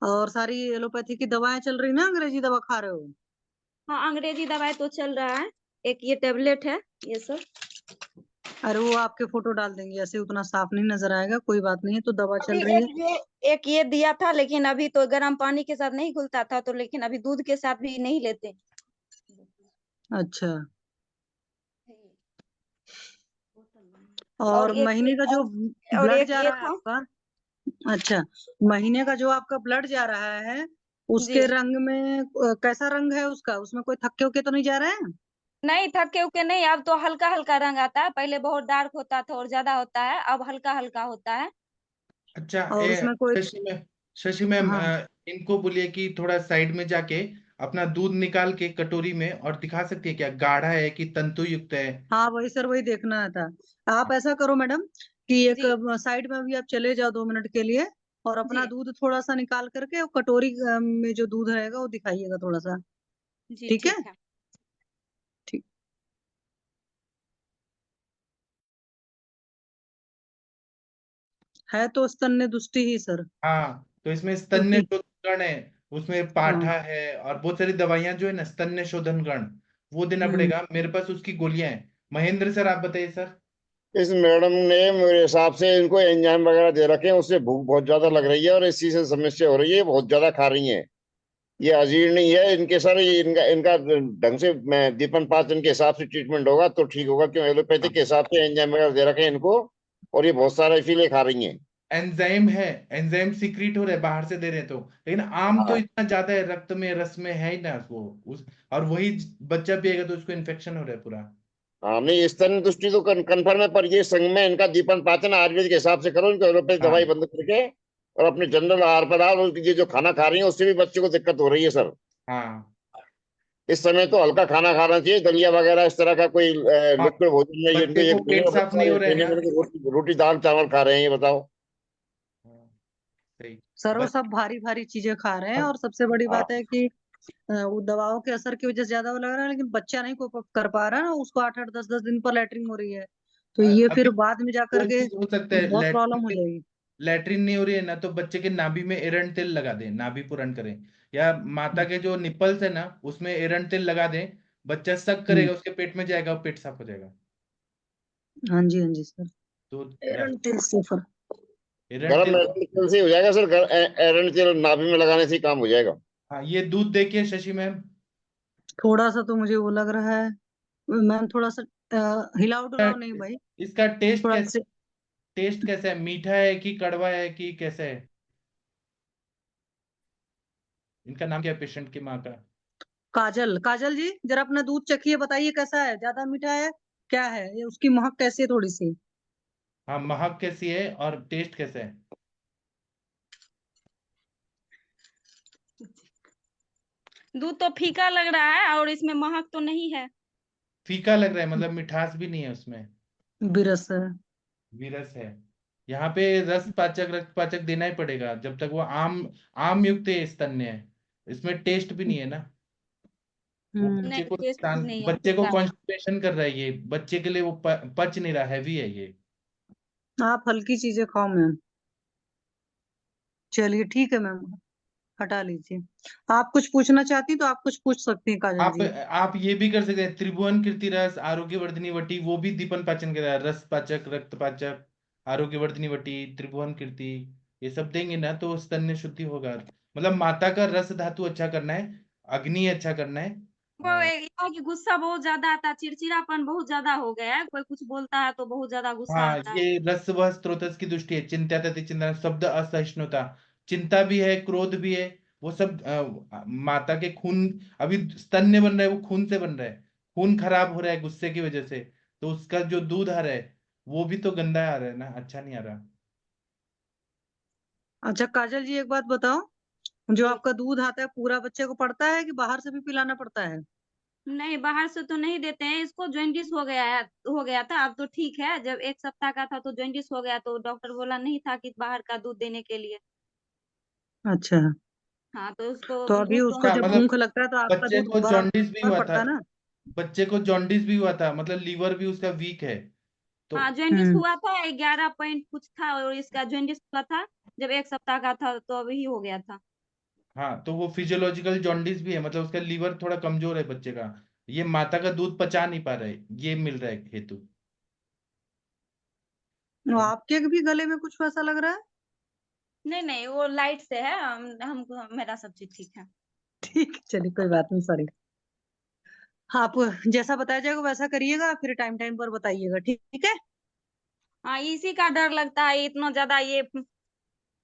और सारी एलोपैथी की दवाएं चल रही ना, अंग्रेजी दवा खा रहे हो? हाँ, अंग्रेजी दवाई तो चल रहा है, एक ये टेबलेट है, ये सब। अरे वो आपके फोटो डाल देंगे, ऐसे उतना साफ नहीं नजर आएगा, कोई बात नहीं है, तो दवा अभी चल रही है। एक ये दिया था, लेकिन अभी तो गर्म पानी के साथ नहीं घुलता था, तो लेकिन अभी दूध के साथ भी नहीं लेते। अच्छा, और और एक महीने का जो और ब्लड एक जा ये रहा है था। आपका, अच्छा, महीने का जो आपका ब्लड जा रहा है, जी। उसके रंग में कैसा रंग है उसका, उसमें कोई थक्के उक्के तो नहीं जा रहे हैं? नहीं, थके उके नहीं, अब तो हल्का हल्का रंग आता है, पहले बहुत डार्क होता था और ज्यादा होता है, अब हल्का हल्का होता है। अच्छा, और उसमें कोई शशि मैम, हाँ, इनको बोलिए कि थोड़ा साइड में जाके अपना दूध निकाल के कटोरी में और दिखा सकती है क्या, गाढ़ा है कि तंतु युक्त है। हाँ वही सर, वही देखना था। आप ऐसा करो मैडम कि एक जी। साइड में अभी आप चले जाओ 2 मिनट के लिए, और अपना जी। दूध थोड़ा सा निकाल करके वो कटोरी में जो दूध रहेगा वो दिखाइएगा थोड़ा सा। जी ठीक है, ठीक है। ठीक। है तो स्तन्य दुष्टि ही सर, हाँ, तो इसमें स्तन्य क्योंकि शोधन है, उसमें हाँ पाठा है और बहुत सारी दवाइयां जो है ना स्तन्य शोधन कण, वो देना पड़ेगा। मेरे पास उसकी गोलियां हैं। महेंद्र सर आप बताइए सर। इस मैडम ने मेरे हिसाब से इनको एंजाइम वगैरह दे रखे हैं, उससे भूख बहुत ज्यादा लग रही है और इसी से समस्या हो रही है, बहुत ज्यादा खा रही है। ये अजीर्ण नहीं है इनके सर, ये इनका इनका ढंग से मैं दीपन पाचन के हिसाब से ट्रीटमेंट होगा तो ठीक होगा, क्यों एलोपैथिक के हिसाब से एंजाइम वगैरह दे रखे हैं इनको, और ये बहुत सारा इसीलिए खा रही हैं। एंजाइम है, एंजाइम सीक्रेट हो रहा है, बाहर से दे रहे हैं तो, लेकिन आम तो हाँ इतना ज्यादा है, रक्त में रस में है ही ना वो उस, और वही बच्चा पिएगा तो उसको इन्फेक्शन हो रहा है पूरा। हाँ, नहीं स्तन दृष्टि तो कन्फर्म है, पर ये संग में इनका दीपन पाचन आयुर्वेद के हिसाब से करो, इनको एलोपैथिक दवाई हाँ बंद करके और अपने जनरल आहार पर डाल, और ये जो खाना खा रही है उससे भी बच्चे को दिक्कत हो रही है सर। हाँ इस समय तो हल्का खाना खाना चाहिए, दलिया वगैरह इस तरह का कोई हाँ, लिक्विड भोजन में इनको बच्चे ये को पेट साफ नहीं हो रहा है ट्रेनिंग ना। में तो रोटी रोटी दाल चावल खा रहे हैं, ये बताओ। हाँ, सही। सर वो बस सब भारी भारी चीजें खा रहे हैं, और सबसे बड़ी हाँ बात है कि वो दवाओं के असर की वजह से ज्यादा वो लग रहा है, लेकिन बच्चा नहीं कोप अप कर पा रहा है ना, उसको 8-8 10-10 दिन पर लैट्रिन हो रही है, तो ये अभी फिर बाद में जाकर दो के चीज हो सकता है, बहुत प्रॉब्लम हो जाएगी। लैट्रिन नहीं हो रही है ना, तो बच्चे के नाभि में एरंड तेल लगा दें, नाभि पूरण करें, या माता के जो निपल्स है ना उसमें एरंड तेल लगा दें, बच्चा सक हम्म, करेगा, उसके पेट में जाएगा और पेट साफ हो जाएगा। हाँ जी, हाँ जी सर, तो एरंड तेल से फर्क। एरंड गर्म तेल, तेल से ही हो जाएगा सर, एरंड तेल नाभि में लगाने से ही काम हो जाएगा। हाँ ये दूध देखिए शशि मैम। थोड़ा सा तो मुझे वो लग रहा है मैम, थोड़ा सा हिलाओ डुलाओ नहीं भाई, इसका टेस्ट थोड़ा कैसे, से। टेस्ट कैसा है, मीठा है कि कड़वा है कि कैसा है? इनका नाम क्या है पेशेंट की माँ का? काजल, काजल जी जरा अपना दूध चखिए, बताइए कैसा है, ज्यादा मीठा है, क्या है ये, उसकी महक कैसी है थोड़ी सी। हाँ, महक कैसी है और टेस्ट कैसा है? दूध तो फीका लग रहा है और इसमें महक तो नहीं है। फीका लग रहा है, मतलब मिठास भी नहीं है उसमें, बिरस है। विरस है। यहाँ पे रस पाचक रक्त पाचक देना ही पड़ेगा जब तक वो आम आम युक्त है, स्तन्य है, इसमें टेस्ट भी नहीं है ना। वो हम्म, बच्चे नहीं, को टेस्ट नहीं है, बच्चे को फीका है। कॉन्स्टिपेशन कर रहा है, ये बच्चे के लिए वो पच नहीं रहा, हैवी है ये। आप हल्की चीजें खाओ मैम। चलिए ठीक है मैम, हटा लीजिए। आप कुछ पूछना चाहती तो आप कुछ पूछ सकती हैं काजल जी। आप ये भी कर सकते हैं, त्रिभुवन कीर्ति रस, आरोग्य वर्धनी वटी, वो भी दीपन पाचन के रस पाचक रक्त पाचक, आरोग्य वर्धनी वटी, त्रिभुवन कीर्ति, ये सब देंगे ना तो स्तन्य शुद्धि होगा। मतलब माता का रस धातु अच्छा करना है, अग्नि अच्छा करना है। वो यह है कि गुस्सा बहुत ज्यादा आता है, चिड़चिड़ापन बहुत ज्यादा हो गया है, कोई कुछ बोलता है तो बहुत ज्यादा गुस्सा हाँ, आता है। ये रस व स्त्रोतस की दृष्टि है, चिंता तति चिंता शब्द असहिष्णुता, चिंता भी है, क्रोध भी है, वो सब माता के खून, अभी स्तन्य बन रहा है, वो खून से बन रहा है, खून खराब हो रहा है गुस्से की वजह से, तो उसका जो दूध आ रहा है वो भी तो गंदा आ रहा है ना, अच्छा नहीं आ रहा। अच्छा काजल जी एक बात बताओ, जो जी, आपका दूध आता है पूरा बच्चे को पड़ता है कि बाहर से भी पिलाना पड़ता है? नहीं बाहर से तो नहीं देते हैं, इसको जॉइंटिस हो गया था, अब तो ठीक है। जब 1 सप्ताह का था तो जॉइंटिस हो गया, तो डॉक्टर बोला नहीं था कि बाहर का दूध देने के लिए। अच्छा, हाँ, तो उसको तो अभी दूध उसको अच्छा, जब मतलब भूख लगता है तो आपका बच्चे दूध को जॉन्डिस भी बराबर हुआ था, पड़ता है ना? बच्चे को जॉन्डिस भी हुआ था, मतलब लीवर भी उसका वीक है तो। हाँ, जॉइंटिस हम्म, हुआ था, 11 पॉइंट कुछ था, और इसका जॉइंटिस हुआ था जब 1 सप्ताह का था, तो अभी हो गया था। हाँ, तो वो फिजियोलॉजिकल जॉन्डिस भी है, मतलब उसका लीवर थोड़ा कमजोर है बच्चे का, ये माता का दूध पचा नहीं पा रहा है, ये मिल रहा है हेतु। तो आपके भी गले में कुछ वैसा लग रहा है? नहीं नहीं, वो लाइट से है, हमको मेरा सब चीज ठीक है। ठीक है, चलिए कोई बात नहीं, सॉरी। आप जैसा बताया जाएगा वैसा करिएगा, फिर टाइम टाइम पर बताइएगा, ठीक है? हाँ, इसी का डर लगता है इतना ज्यादा ये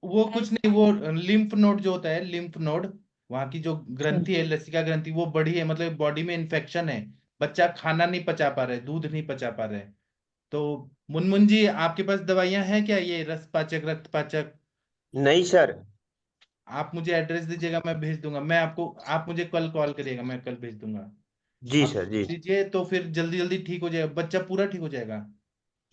वो है कुछ नहीं, इसका। वो लिम्फ नोड जो होता है, लिम्फ नोड, वहां की जो अच्छा, ग्रंथि है, लसिका ग्रंथि, वो बड़ी है, मतलब बॉडी में इन्फेक्शन है, बच्चा खाना नहीं पचा पा रहा है, दूध नहीं पचा पा रहा है। तो मुनमुन जी आपके पास दवाइयां हैं क्या, ये रस पाचक रक्त पाचक? नहीं सर। आप मुझे एड्रेस दीजिएगा, मैं भेज दूंगा, मैं आपको, आप मुझे कल कॉल करिएगा, मैं कल भेज दूंगा। जी आप सर जी। दीजिए तो फिर जल्दी जल्दी ठीक हो जाएगा, बच्चा पूरा ठीक हो जाएगा।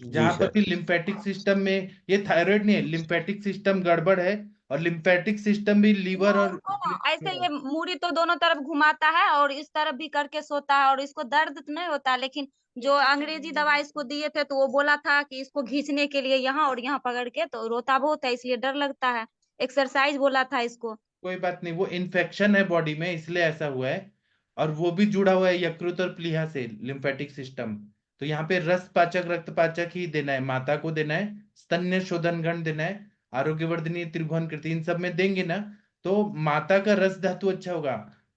जी जहां पर सर। भी लिम्फेटिक सिस्टम में, ये थायराइड नहीं है, लिम्फेटिक सिस्टम गड़बड़ है, और लिम्फेटिक सिस्टम भी लीवर वो और उसको ना kidney ऐसे में है। ये मूड़ी तो दोनों तरफ घुमाता है और इस तरफ भी करके सोता है, और इसको दर्द तो नहीं होता, लेकिन जो अंग्रेजी दवा इसको दिए थे तो वो बोला था कि इसको खींचने के लिए यहाँ और यहाँ पकड़ के, तो रोता बहुत है इसलिए डर लगता है। एक्सरसाइज बोला था इसको। कोई बात नहीं, वो इन्फेक्शन है बॉडी में इसलिए ऐसा हुआ है। और वो भी जुड़ा हुआ है यकृत और प्लीहा से, लिम्फेटिक सिस्टम। तो यहाँ पे रस पाचक रक्त पाचक ही देना है, माता को देना है, स्तन्य शोधन गण देना है, आरोग्यवर्धनी त्रिभुवन कृति, इन सब में देंगे ना तो माता का रस धातु अच्छा होगा,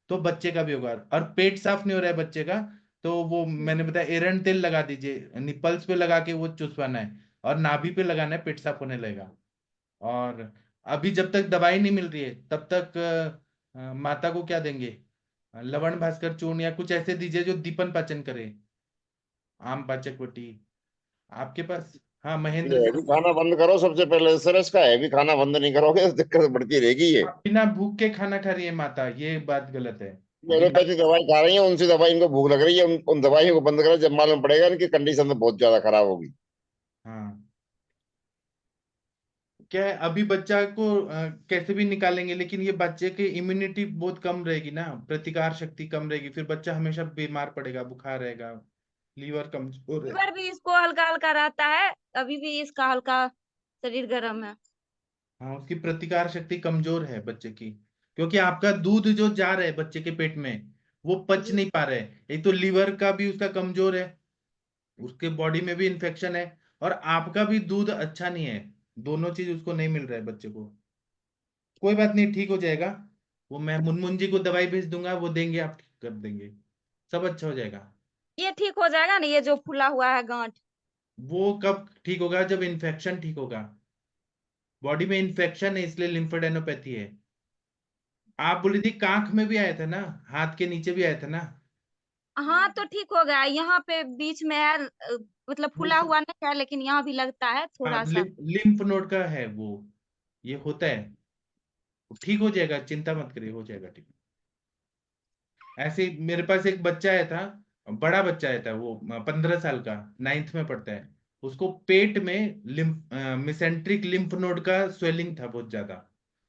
तो बच्चे का भी होगा। और पेट साफ नहीं हो रहा है बच्चे का, तो वो मैंने बताया एरंड तेल लगा दीजिए, निपल्स पे लगा के वो चुसवाना है, और नाभि पे लगाना है, पेट साफ होने लगेगा। और अभी जब तक दवाई नहीं मिल रही है तब तक माता को क्या देंगे, लवण भास्कर चूर्ण या कुछ ऐसे दीजिए जो दीपन पाचन करे, आम पाचक वटी आपके पास। हाँ महेंद्र हैवी सर, खाना बंद करो सबसे पहले सर, इसका हैवी खाना बंद नहीं करोगे तो दिक्कत बढ़ती रहेगी। ये आप बिना भूख के खाना खा रही है माता, ये बात गलत है। बिना एलोपैथी दवाई खा रही है, उनसे दवाई इनको भूख लग रही है, उन दवाइयों को बंद करो, जब मालूम पड़ेगा इनकी कंडीशन तो बहुत ज्यादा खराब होगी। हाँ क्या है, अभी बच्चा को कैसे भी निकालेंगे, लेकिन ये बच्चे की इम्यूनिटी बहुत कम रहेगी ना, प्रतिकार शक्ति कम रहेगी, फिर बच्चा हमेशा बीमार पड़ेगा, बुखार रहेगा, लीवर कमजोर है। फीवर भी इसको हल्का हल्का रहता है, अभी भी इसका हल्का शरीर गर्म है। हाँ उसकी प्रतिकार शक्ति कमजोर है बच्चे की, क्योंकि आपका दूध जो जा रहा है बच्चे के पेट में वो पच जी। नहीं पा रहा है। एक तो लीवर का भी उसका कमजोर है, उसके बॉडी में भी इन्फेक्शन है, और आपका भी दूध अच्छा नहीं है, दोनों चीज उसको नहीं मिल रहा है बच्चे को। कोई बात नहीं, ठीक हो जाएगा। वो मैं मुनमुन जी को दवाई भेज दूंगा, वो देंगे, आप ठीक कर देंगे, सब अच्छा हो जाएगा। ये ठीक हो जाएगा ना, ये जो फूला हुआ है गांठ? वो कब ठीक होगा, जब इन्फेक्शन ठीक होगा। बॉडी में इन्फेक्शन है इसलिए लिम्फोडेनोपैथी है। आप बोली थी कांख में भी आया था ना, हाथ के नीचे भी आया था ना। हाँ तो ठीक हो गया, यहाँ पे बीच में है, मतलब फूला वो हुआ नहीं है लेकिन यहाँ भी लगता है हाँ थोड़ा सा। लिम्फ नोड का है वो, ये होता है, ठीक हो जाएगा, चिंता मत करिए, हो जाएगा ठीक। ऐसे ही मेरे पास एक बच्चा आया था, बड़ा बच्चा आया था, वो 15 साल का, 9th में पढ़ता है। उसको पेट में मिसेंट्रिक लिम्फ नोड का स्वेलिंग था बहुत ज्यादा,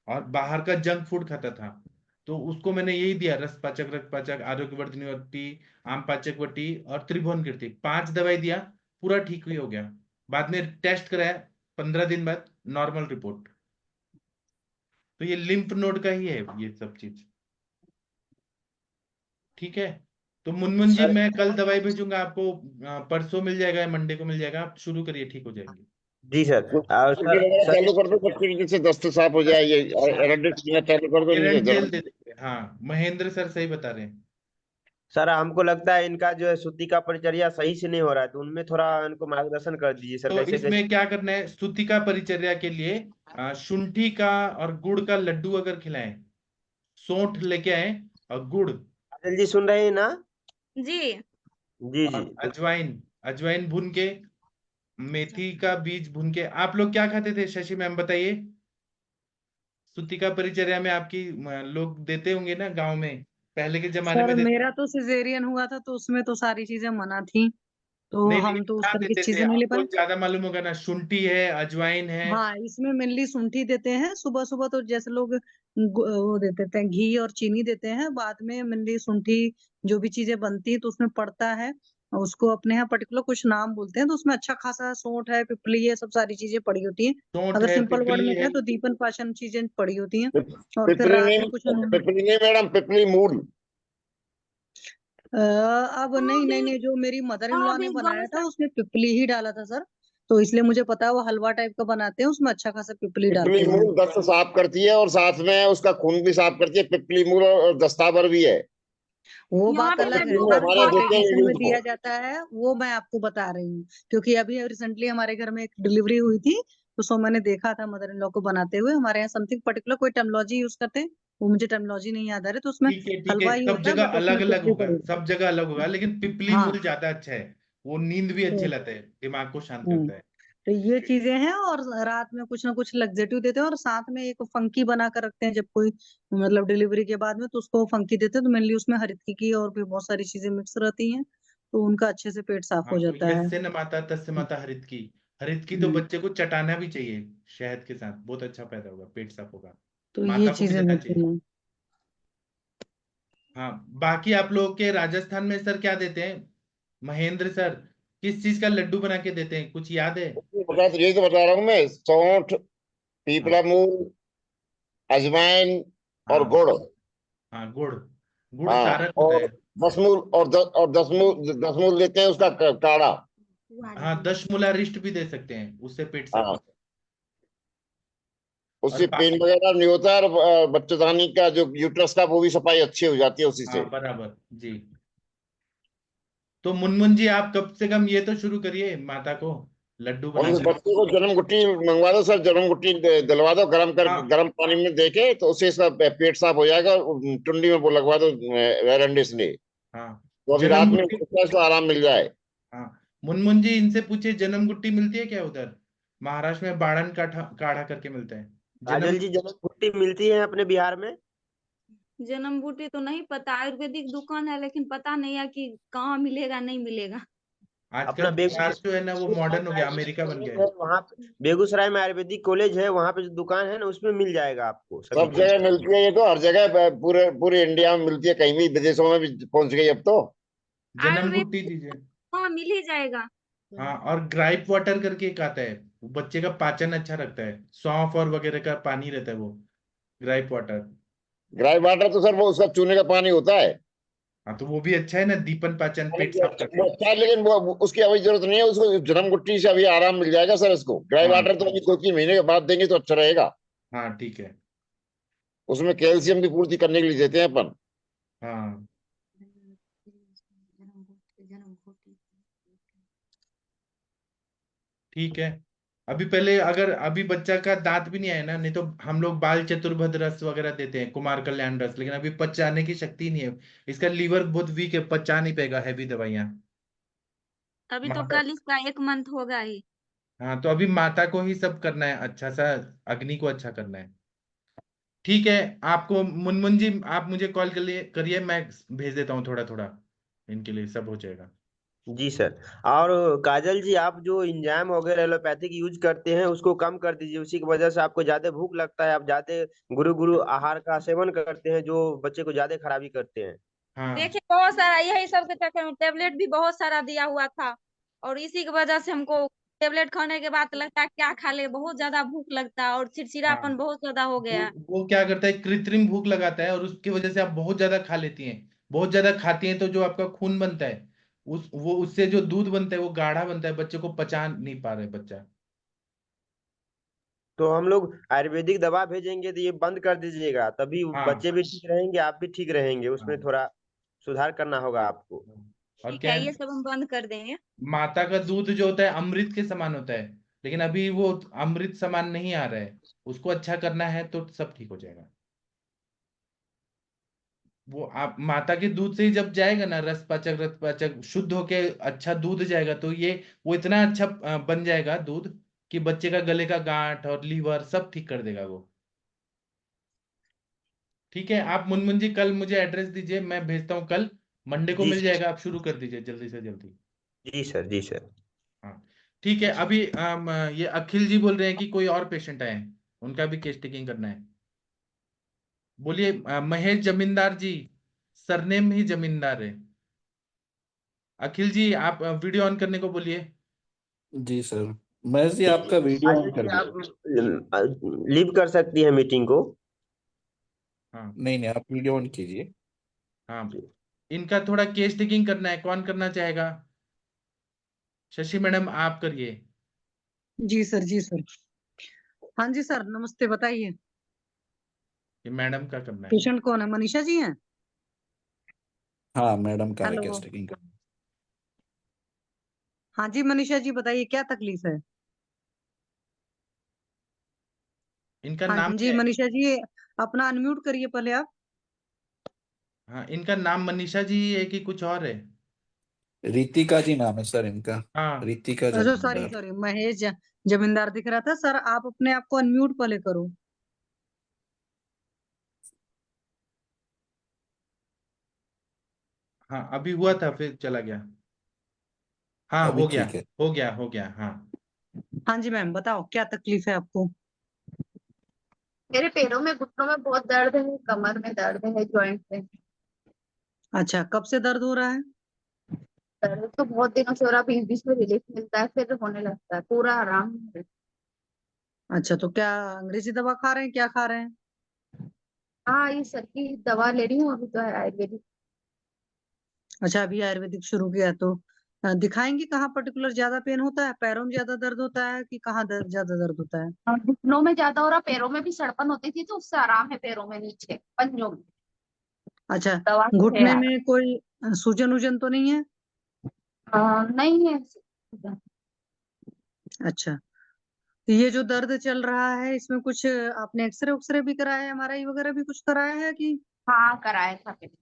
और बाहर का जंक फूड खाता था। तो उसको मैंने यही दिया, रस पाचक रक्त पाचक आरोग्यवर्धनी वटी, आम पाचक वटी और त्रिभुवन कीर्ति, 5 दवाई दिया, पूरा ठीक ही हो गया। बाद में टेस्ट कराया, 15 दिन बाद नॉर्मल रिपोर्ट। तो ये लिम्फ नोड का ही है ये सब चीज, ठीक है। तो मुनमुन जी सर मैं कल दवाई भेजूंगा आपको, परसों मिल जाएगा या मंडे को मिल जाएगा, आप शुरू करिए, ठीक हो जाएंगे। जी सर। और टीके सर वगैरह सर चालू कर दो बच्चे की, जिससे दस्त साफ हो जाए। ये एरोडिक्स चालू कर दो, नहीं एरंड तो जेल दे देंगे, हाँ महेंद्र सर सही बता रहे हैं। सर हमको लगता है इनका जो है सूती का परिचर्या सही से नहीं हो रहा है, तो उनमें थोड़ा इनको मार्गदर्शन कर दीजिए सर, तो कैसे कैसे। इसमें क्या करना है, स्तुतिका परिचर्या के लिए शुंठी का और गुड़ का लड्डू अगर खिलाएं, सौंठ लेके आए और गुड़, काजल जी सुन रहे हैं ना? जी। जी जी। और अजवाइन, अजवाइन भून के, मेथी का बीज भून के। आप लोग क्या खाते थे शशि मैम बताइए, स्तुतिका परिचर्या में आपकी लोग देते होंगे ना गांव में, पहले के जमाने सर में देते। मेरा तो सिजेरियन हुआ था तो उसमें तो सारी चीजें मना थी, तो नहीं लेकिन हम तो उस क्या तरह की देते थे, चीजें नहीं ले आपको पाए। ज्यादा मालूम होगा ना, शुंठी है, अजवाइन है। हाँ इसमें मेनली शुंठी देते हैं, सुबह सुबह तो जैसे लोग वो दे देते हैं घी और चीनी देते हैं, बाद में मेनली शुंठी जो भी चीजें बनती है तो उसमें पड़ता है। उसको अपने यहाँ पर्टिकुलर कुछ नाम बोलते हैं, तो उसमें अच्छा खासा सौंठ है, पिपली है, सब सारी चीजें पड़ी होती हैं। सौंठ अगर है, सिंपल वर्ड पिपली में है। कहें तो दीपन पाचन चीजें पड़ी होती हैं। और फिर पिपली रात नहीं, में कुछ पिपली नहीं मैडम, पिपली मूल। अब नहीं नहीं नहीं, जो मेरी मदर इन लॉ ने बनाया था उसमें पिपली ही डाला था सर, तो इसलिए मुझे पता है वो हलवा टाइप का बनाते हैं, उसमें अच्छा खासा पिपली पिपली डालते हैं। मूल दस्त साफ करती है, और साथ में उसका खून भी साफ करती है। पिपली मूल और दस्तावर भी है, वो यहाँ बात पे अलग है लड्डू तीनों का सर, हमारे जो दुकान देते है। हैं ट्रेडिशन में यूथ को। दिया जाता है वो मैं आपको बता रही हूँ, क्योंकि अभी रिसेंटली हमारे घर में एक डिलीवरी हुई थी, तो सो मैंने देखा था मदर इन लॉ को बनाते हुए। हमारे यहाँ समथिंग पर्टिकुलर कोई टर्मिनोलॉजी यूज करते हैं, वो मुझे टर्मिनोलॉजी नहीं याद आ रही, तो उसमें ठीक है, हलवा ही सब होता है जगह बट अलग उसमें अलग पिपली होगा, पड़ी। सब जगह अलग होगा, लेकिन पिपली हाँ मूल ज्यादा अच्छा है, वो नींद भी अच्छे तो लाता है, दिमाग को शांत हम्म, करता है। तो ये चीजें हैं, और रात में कुछ ना कुछ लग्जेटिव देते हैं, और साथ में एक फंकी बना कर रखते हैं जब कोई मतलब डिलीवरी के बाद में, तो उसको फंकी देते हैं, तो मेनली उसमें हरितकी की और भी बहुत सारी चीजें मिक्स रहती हैं, तो उनका अच्छे से पेट साफ हाँ हो तो जाता है। यस्य न माता तस्य माता हरित की तो हम्म, बच्चे को चटाना भी चाहिए शहद के साथ, बहुत अच्छा पैदा होगा, पेट साफ होगा। तो ये माता को भी चीजें देना होती चाहिए। हैं। हाँ बाकी आप लोग के राजस्थान में सर क्या देते हैं, महेंद्र सर, किस चीज का लड्डू बना के देते हैं, कुछ याद है? यही तो बता रहा हूँ मैं, सौंठ, पीपला हाँ मूल, अजवाइन और हाँ गुड़। हाँ, गुड़। गुड़ हाँ, कारक होता और है। 10 मूल और 10 मूल देते हैं उसका काढ़ा। हाँ, 10 मूला रिष्ट भी दे सकते हैं, उससे पेट साफ हाँ, होता है। उससे और पेन वगैरह नहीं होता है, और बच्चेदानी का जो यूट्रस का वो भी सफाई अच्छी हो जाती है उसी हाँ से। बराबर जी। तो मुनमुन जी, आप कम से कम ये तो शुरू करिए माता को लड्डू और उस बनाकर। बच्चे को जन्म गुट्टी मंगवा दो सर, जन्म गुट्टी दिलवा दो, हाँ गर्म पानी में देके, तो उससे सब पेट साफ हो जाएगा। और टुंडी में वो लगवा दो वेरेंडिस ने, हाँ, तो अभी रात जन्म में गुट्टी। उसको आराम मिल जाए। हाँ, मुनमुन जी इनसे पूछिए, जन्म गुट्टी मिलती है क्या उधर? महाराष्ट्र में बाड़न काढ़ा काढ़ा करके मिलता है। जन्म। काजल जी, जन्म भुट्टी मिलती है अपने बिहार में? जन्म बूटी तो नहीं पता, आयुर्वेदिक दुकान है लेकिन पता नहीं है कि कहाँ मिलेगा नहीं मिलेगा। अपना आजकल बिहार जो है ना वो बेगूसराय मॉडर्न हो में गया, आयुर्वेदिक अमेरिका बन कॉलेज गया है है। वहाँ पे, बेगूसराय में आयुर्वेदिक कॉलेज है, वहाँ पे जो दुकान है ना उसमें मिल जाएगा आपको सभी सब चीज। जगह मिलती है ये तो, हर जगह पूरे पूरे इंडिया में मिलती है, कहीं भी विदेशों में भी पहुंच गई अब तो। जन्म गुट्टी आयुर्वेदिक दीजिए। हाँ मिल ही जाएगा। हाँ, और ग्राइप वाटर करके एक आता है, वो बच्चे का पाचन अच्छा रखता है, सौंफ और वगैरह का पानी रहता है वो, ग्राइप वाटर। ग्राई वाटर तो सर वो उसका चूने का पानी होता है। हाँ, तो वो भी अच्छा है ना, दीपन पाचन, पानी पेट वो साफ अच्छा करता वो है। अच्छा है, लेकिन वो उसकी अभी जरूरत नहीं है उसको, जन्म गुट्टी से अभी आराम मिल जाएगा सर इसको। ग्राई हाँ वाटर तो अभी 2-3 महीने के बाद देंगे तो अच्छा रहेगा। हाँ ठीक है। उसमें कैल्शियम भी पूर्ति करने के लिए देते हैं अपन। हाँ ठीक है। अभी पहले, अगर अभी बच्चा का दांत भी नहीं आया ना, नहीं तो हम लोग बाल चतुर्भुज रस वगैरह देते हैं, कुमार कल्याण रस, लेकिन अभी पचाने की शक्ति नहीं है, इसका लीवर बहुत वीक है, पचा नहीं पाएगा हैवी दवाइयाँ। अभी तो माता। कल इसका 1 मंथ होगा ही। हाँ, तो अभी माता को ही सब करना है, अच्छा सा अग्नि को अच्छा करना है। ठीक है। आपको मुनमुन जी, आप मुझे कॉल कर लिए करिए, मैं भेज देता हूँ थोड़ा थोड़ा, इनके लिए सब हो जाएगा। जी सर। और काजल जी, आप जो इंजाइम वगैरह एलोपैथिक यूज करते हैं उसको कम कर दीजिए, उसी की वजह से आपको ज्यादा भूख लगता है, आप ज्यादा गुरु गुरु आहार का सेवन करते हैं जो बच्चे को ज्यादा खराबी करते हैं। हाँ देखिए बहुत सारा यही सब के चक्कर में टेबलेट भी बहुत सारा दिया हुआ था, और इसी की वजह से हमको टेबलेट खाने के बाद लगता है क्या खा ले, बहुत ज्यादा भूख लगता है और हाँ, चिड़चिड़ापन बहुत ज्यादा हो गया है। वो क्या करता है, कृत्रिम भूख लगाता है, और उसकी वजह से आप बहुत ज्यादा खा लेती हैं। बहुत ज्यादा खाती हैं तो जो आपका खून बनता है, उससे जो दूध बनता है वो गाढ़ा बनता है, बच्चे को पचा नहीं पा रहे बच्चा। तो हम लोग आयुर्वेदिक दवा भेजेंगे तो ये बंद कर दीजिएगा, तभी हाँ बच्चे भी ठीक रहेंगे, आप भी ठीक रहेंगे, उसमें हाँ थोड़ा सुधार करना होगा आपको। हाँ। और ठीक क्या है, है, ये सब हम बंद कर देंगे। माता का दूध जो होता है अमृत के समान होता है, लेकिन अभी वो अमृत समान नहीं आ रहा है, उसको अच्छा करना है तो सब ठीक हो जाएगा। वो आप माता के दूध से ही जब जाएगा ना, रस पाचक शुद्ध होके अच्छा दूध जाएगा, तो ये वो इतना अच्छा बन जाएगा दूध, कि बच्चे का गले का गांठ और लीवर सब ठीक कर देगा वो। ठीक है, आप मुनमुन जी कल मुझे एड्रेस दीजिए, मैं भेजता हूँ कल, मंडे को जी मिल सर। जाएगा, आप शुरू कर दीजिए जल्दी से जल्दी। जी सर। जी सर। हाँ ठीक है। अभी ये अखिल जी बोल रहे हैं कि कोई और पेशेंट आए हैं, उनका भी केस टेकिंग करना है। बोलिए महेश जमींदार जी, सरनेम ही जमींदार है। अखिल जी, आप वीडियो ऑन करने को बोलिए। जी सर, महेश जी आपका वीडियो आशा ऑन कर जी, दिया। आप लीव कर सकती है मीटिंग को। हाँ नहीं नहीं, आप वीडियो ऑन कीजिए। हाँ, इनका थोड़ा केस टेकिंग करना है, कौन करना चाहेगा? शशि मैडम आप करिए। जी सर, जी सर। हाँ जी सर, नमस्ते, बताइए। ये मैडम का करना है। पेशेंट कौन है, मनीषा जी हैं? हाँ, मैडम का है हेलो। केस टेकिंग का। हाँ जी मनीषा जी, बताइए क्या तकलीफ है? इनका हाँ नाम जी क्या है? मनीषा जी, अपना अनम्यूट करिए पहले आप। हाँ, इनका नाम मनीषा जी है कि कुछ और है? रितिका जी नाम है सर इनका। हाँ रितिका अच्छा, सॉरी जमींदार। सॉरी, महेश जमींदार दिख रहा था सर, आप अपने आप को अनम्यूट पहले करो। हाँ, अभी हुआ था फिर चला गया। हाँ अभी हो गया, ठीक है। हो गया, हो गया, हाँ। हाँ जी मैम, बताओ क्या तकलीफ है आपको? मेरे पैरों में, घुटनों में बहुत दर्द है, कमर में दर्द है, जॉइंट में। अच्छा, कब से दर्द हो रहा है? दर्द तो बहुत दिनों से हो रहा, बीच बीच में रिलीफ मिलता है, फिर होने लगता है, पूरा आराम है। अच्छा, तो क्या अंग्रेजी दवा खा रहे हैं, क्या खा रहे हैं? हाँ, ये सर की दवा ले रही हूँ, अभी तो है आयुर्वेदिक। अच्छा, अभी आयुर्वेदिक शुरू किया है, तो दिखाएंगे कहाँ पर्टिकुलर ज्यादा पेन होता है? पैरों में ज्यादा दर्द होता है कि कहाँ ज्यादा दर्द होता है? और घुटनों में ज्यादा हो रहा, पैरों में भी सड़पन होती थी, तो उससे आराम है पैरों में, नीचे पंजों में। अच्छा, दवा से है घुटने आराम। में कोई सूजन वूजन तो नहीं है? नहीं है। अच्छा, तो ये जो दर्द चल रहा है इसमें कुछ आपने एक्सरे उक्सरे भी कराया है, एमआरआई वगैरह भी कुछ कराया है कि? हाँ, कराया था पहले।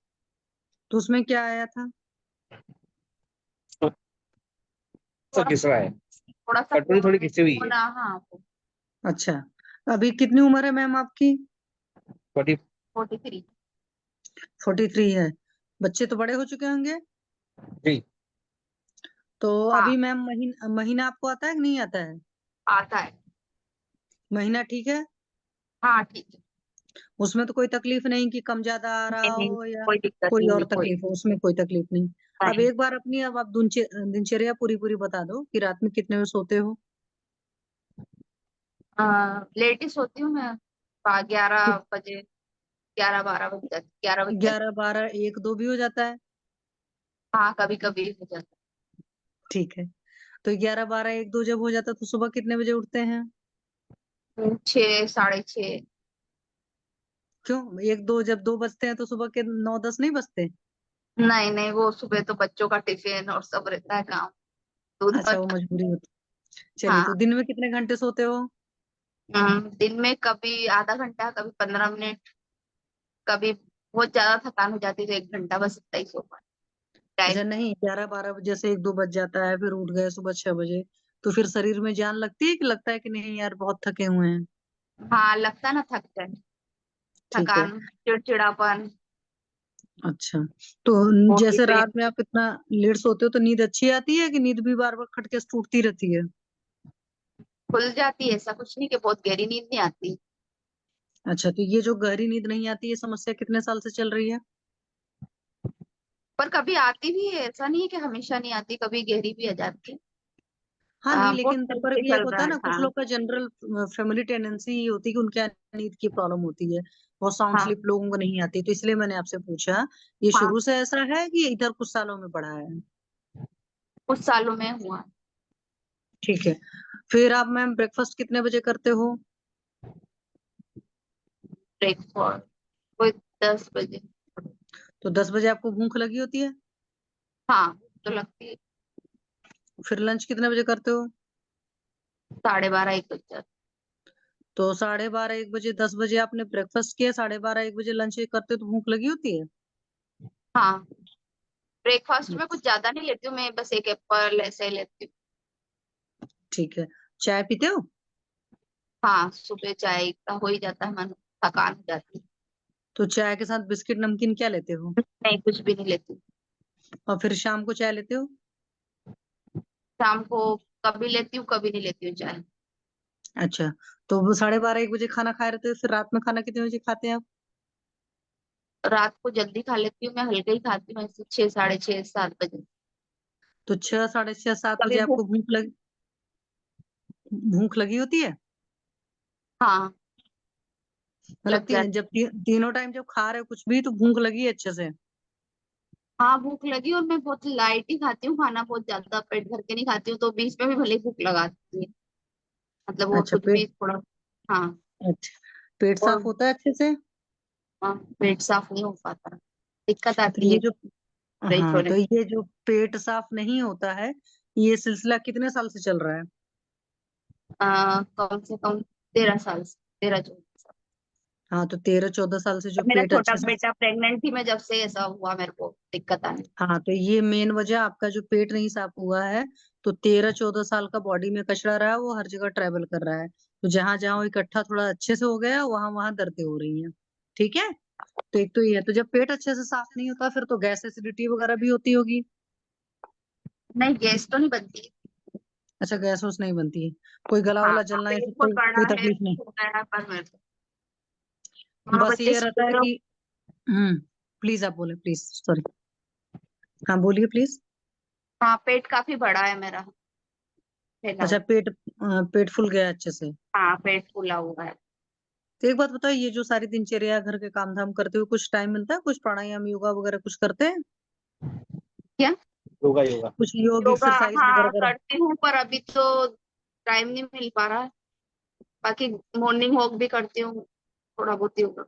तो उसमें क्या आया था? थोड़ा घिसा है, थोड़ा सा कटोरी थोड़ी घिसी हुई है। होना, हाँ। अच्छा, अभी कितनी उम्र है मैम आपकी? 40। 43। 43 है। बच्चे तो बड़े हो चुके होंगे। जी। तो हाँ, अभी मैम महीना महीना आपको आता है कि नहीं आता है? आता है। महीना ठीक है? हाँ, ठीक है। उसमें तो कोई तकलीफ नहीं कि कम ज्यादा आ रहा नहीं नहीं, हो या कोई दिक्कत कोई नहीं और हुई, कोई तकलीफ हो? उसमें कोई तकलीफ नहीं। अब नहीं। एक बार अपनी अब आप दिनचर्या पूरी पूरी बता दो कि रात में कितने बजे सोते हो? लेट ही सोती हूँ मैं, 11 बजे, 11-12 बजे तक, 11 बजे तक। 11, 12, 1, 2 भी हो जाता है? हाँ, कभी कभी हो जाता ठीक है। तो 11, 12, 1, 2 जब हो जाता है तो सुबह कितने बजे उठते हैं? है। 6, 6:30। क्यों 1, 2 जब 2 बजते हैं तो सुबह के 9, 10 नहीं बजते? नहीं नहीं, वो सुबह तो बच्चों का टिफिन और सब रहता है काम, दूध अच्छा, वो और। मजबूरी होती। चलिए, तो हाँ। दिन में कितने घंटे सोते हो? दिन में कभी आधा घंटा, कभी 15 मिनट, कभी बहुत ज्यादा थकान हो जाती है तो 1 घंटा, बस इतना ही सो पाती। अच्छा, टाइम। नहीं 11, 12 बजे से 1, 2 बज जाता है, फिर उठ गए सुबह 6 बजे, तो फिर शरीर में जान लगती है कि लगता है कि नहीं यार बहुत थके हुए हैं? हाँ, लगता है ना, थक जाए, ठीक है। थकान, चिड़चिड़ापन। अच्छा, तो बॉडी जैसे पेन। रात में आप इतना लेट सोते हो तो नींद अच्छी आती है कि नींद भी बार बार खटके से टूटती रहती है? खुल जाती है, ऐसा कुछ नहीं कि बहुत गहरी नींद नहीं आती। अच्छा, तो ये जो गहरी नींद नहीं आती ये समस्या कितने साल से चल रही है? पर कभी आती भी है, ऐसा नहीं है कि हमेशा नहीं आती, कभी गहरी भी आ जाती है। हाँ नहीं, बहुत लेकिन तब टाइम पर से भी एक चल होता रहा है है। ना, कुछ हाँ। लोग का जनरल फैमिली टेंडेंसी ये होती है कि उनके यहाँ नींद की प्रॉब्लम होती है, बहुत साउंड हाँ। स्लीप लोगों को नहीं आती, तो इसलिए मैंने आपसे पूछा। ये हाँ, शुरू से ऐसा है कि इधर कुछ सालों में बढ़ा है? कुछ सालों में हुआ। ठीक है। फिर आप मैम ब्रेकफास्ट कितने बजे करते हो? ब्रेकफास्ट कोई 10 बजे। तो 10 बजे आपको भूख लगी होती है? हाँ, तो लगती है। फिर लंच कितने बजे करते हो? 12:30-1 बजे। तो 12:30, 1 बजे, 10 बजे आपने ब्रेकफास्ट किया, 12:30, 1 बजे लंच करते हो तो भूख लगी होती है? हाँ, ब्रेकफास्ट में कुछ ज्यादा नहीं लेती हूँ मैं, बस एक एप्पल ऐसे ही लेती हूँ। ठीक है। चाय पीते हो? हाँ, सुबह चाय का हो ही जाता है, मन थकान हो जाती है। तो चाय के साथ बिस्किट नमकीन क्या लेते हो? नहीं, कुछ भी नहीं लेती। और फिर शाम को चाय लेते हो? शाम को कभी लेती हूँ, कभी नहीं लेती हूँ चाय। अच्छा, तो वो 12:30, 1 बजे खाना खाए रहते हो, फिर रात में खाना कितने बजे खाते हैं आप? रात को जल्दी खा लेती हूँ मैं, हल्का ही खाती हूँ, ऐसे 6, 6:30, 7 बजे। तो 6, 6:30, 7 कभी बजे भूख। आपको भूख लगी होती है? हाँ, मतलब लग जाती। जब तीनों टाइम जब खा रहे हो कुछ भी तो भूख लगी है अच्छे से? हाँ, भूख लगी, और मैं बहुत लाइट ही खाती हूँ खाना, बहुत ज्यादा पेट भर के नहीं खाती हूँ, तो बीच में भी भले ही भूख लगाती है, मतलब वो अच्छा, कुछ भी थोड़ा। हाँ। अच्छा, पेट साफ और होता है अच्छे से? पेट साफ नहीं हो पाता, दिक्कत तो आती ये है जो फ्रेश हाँ, होने तो में। ये जो पेट साफ नहीं होता है ये सिलसिला कितने साल से चल रहा है? कम से कम 13 साल से, 13-14 साल। हाँ, तो 13, 14 साल से जो अब मेरा पेट छोटा अच्छे से। बेटा प्रेग्नेंट थी मैं, जब से ऐसा हुआ मेरे को दिक्कत आने। हाँ, तो ये मेन वजह आपका जो पेट नहीं साफ हुआ है। तो 13, 14 साल का बॉडी में कचरा रहा है, वो हर जगह ट्रेवल कर रहा है, तो जहां जहां वो इकट्ठा थोड़ा अच्छे से हो गया वहां वहां दर्दें हो रही हैं। ठीक है। तो एक तो ये है, तो जब पेट अच्छे से साफ नहीं होता फिर तो गैस एसिडिटी वगैरह भी होती होगी? नहीं, गैस तो नहीं बनती। अच्छा, गैस वैस नहीं बनती है? कोई गला हाँ, वाला जलना या पेट फिर बहुत कोई बड़ा कोई है, तकलीफ नहीं? हो गया है, पर मेरे को दोनों बस बच्चे ये रहता है स्कूल। कि प्लीज आप बोले, प्लीज, सॉरी। हाँ, बोलिए प्लीज। हाँ, पेट काफी बड़ा है मेरा अच्छा, फिलहाल। पेट फूल गया अच्छे से। हाँ, पेट फूला हुआ है। तो एक बात बताओ, ये जो सारी दिनचर्या घर के काम धाम करते हुए कुछ टाइम मिलता है, कुछ प्राणायाम योगा वगैरह कुछ करते हैं? क्या? योगा योगा। कुछ योग योगा, एक्सरसाइज वगैरह हाँ कर? करती हूँ, पर अभी तो टाइम नहीं मिल पा रहा है। बाकी मॉर्निंग वॉक भी करती हूँ, थोड़ा बहुत योगा।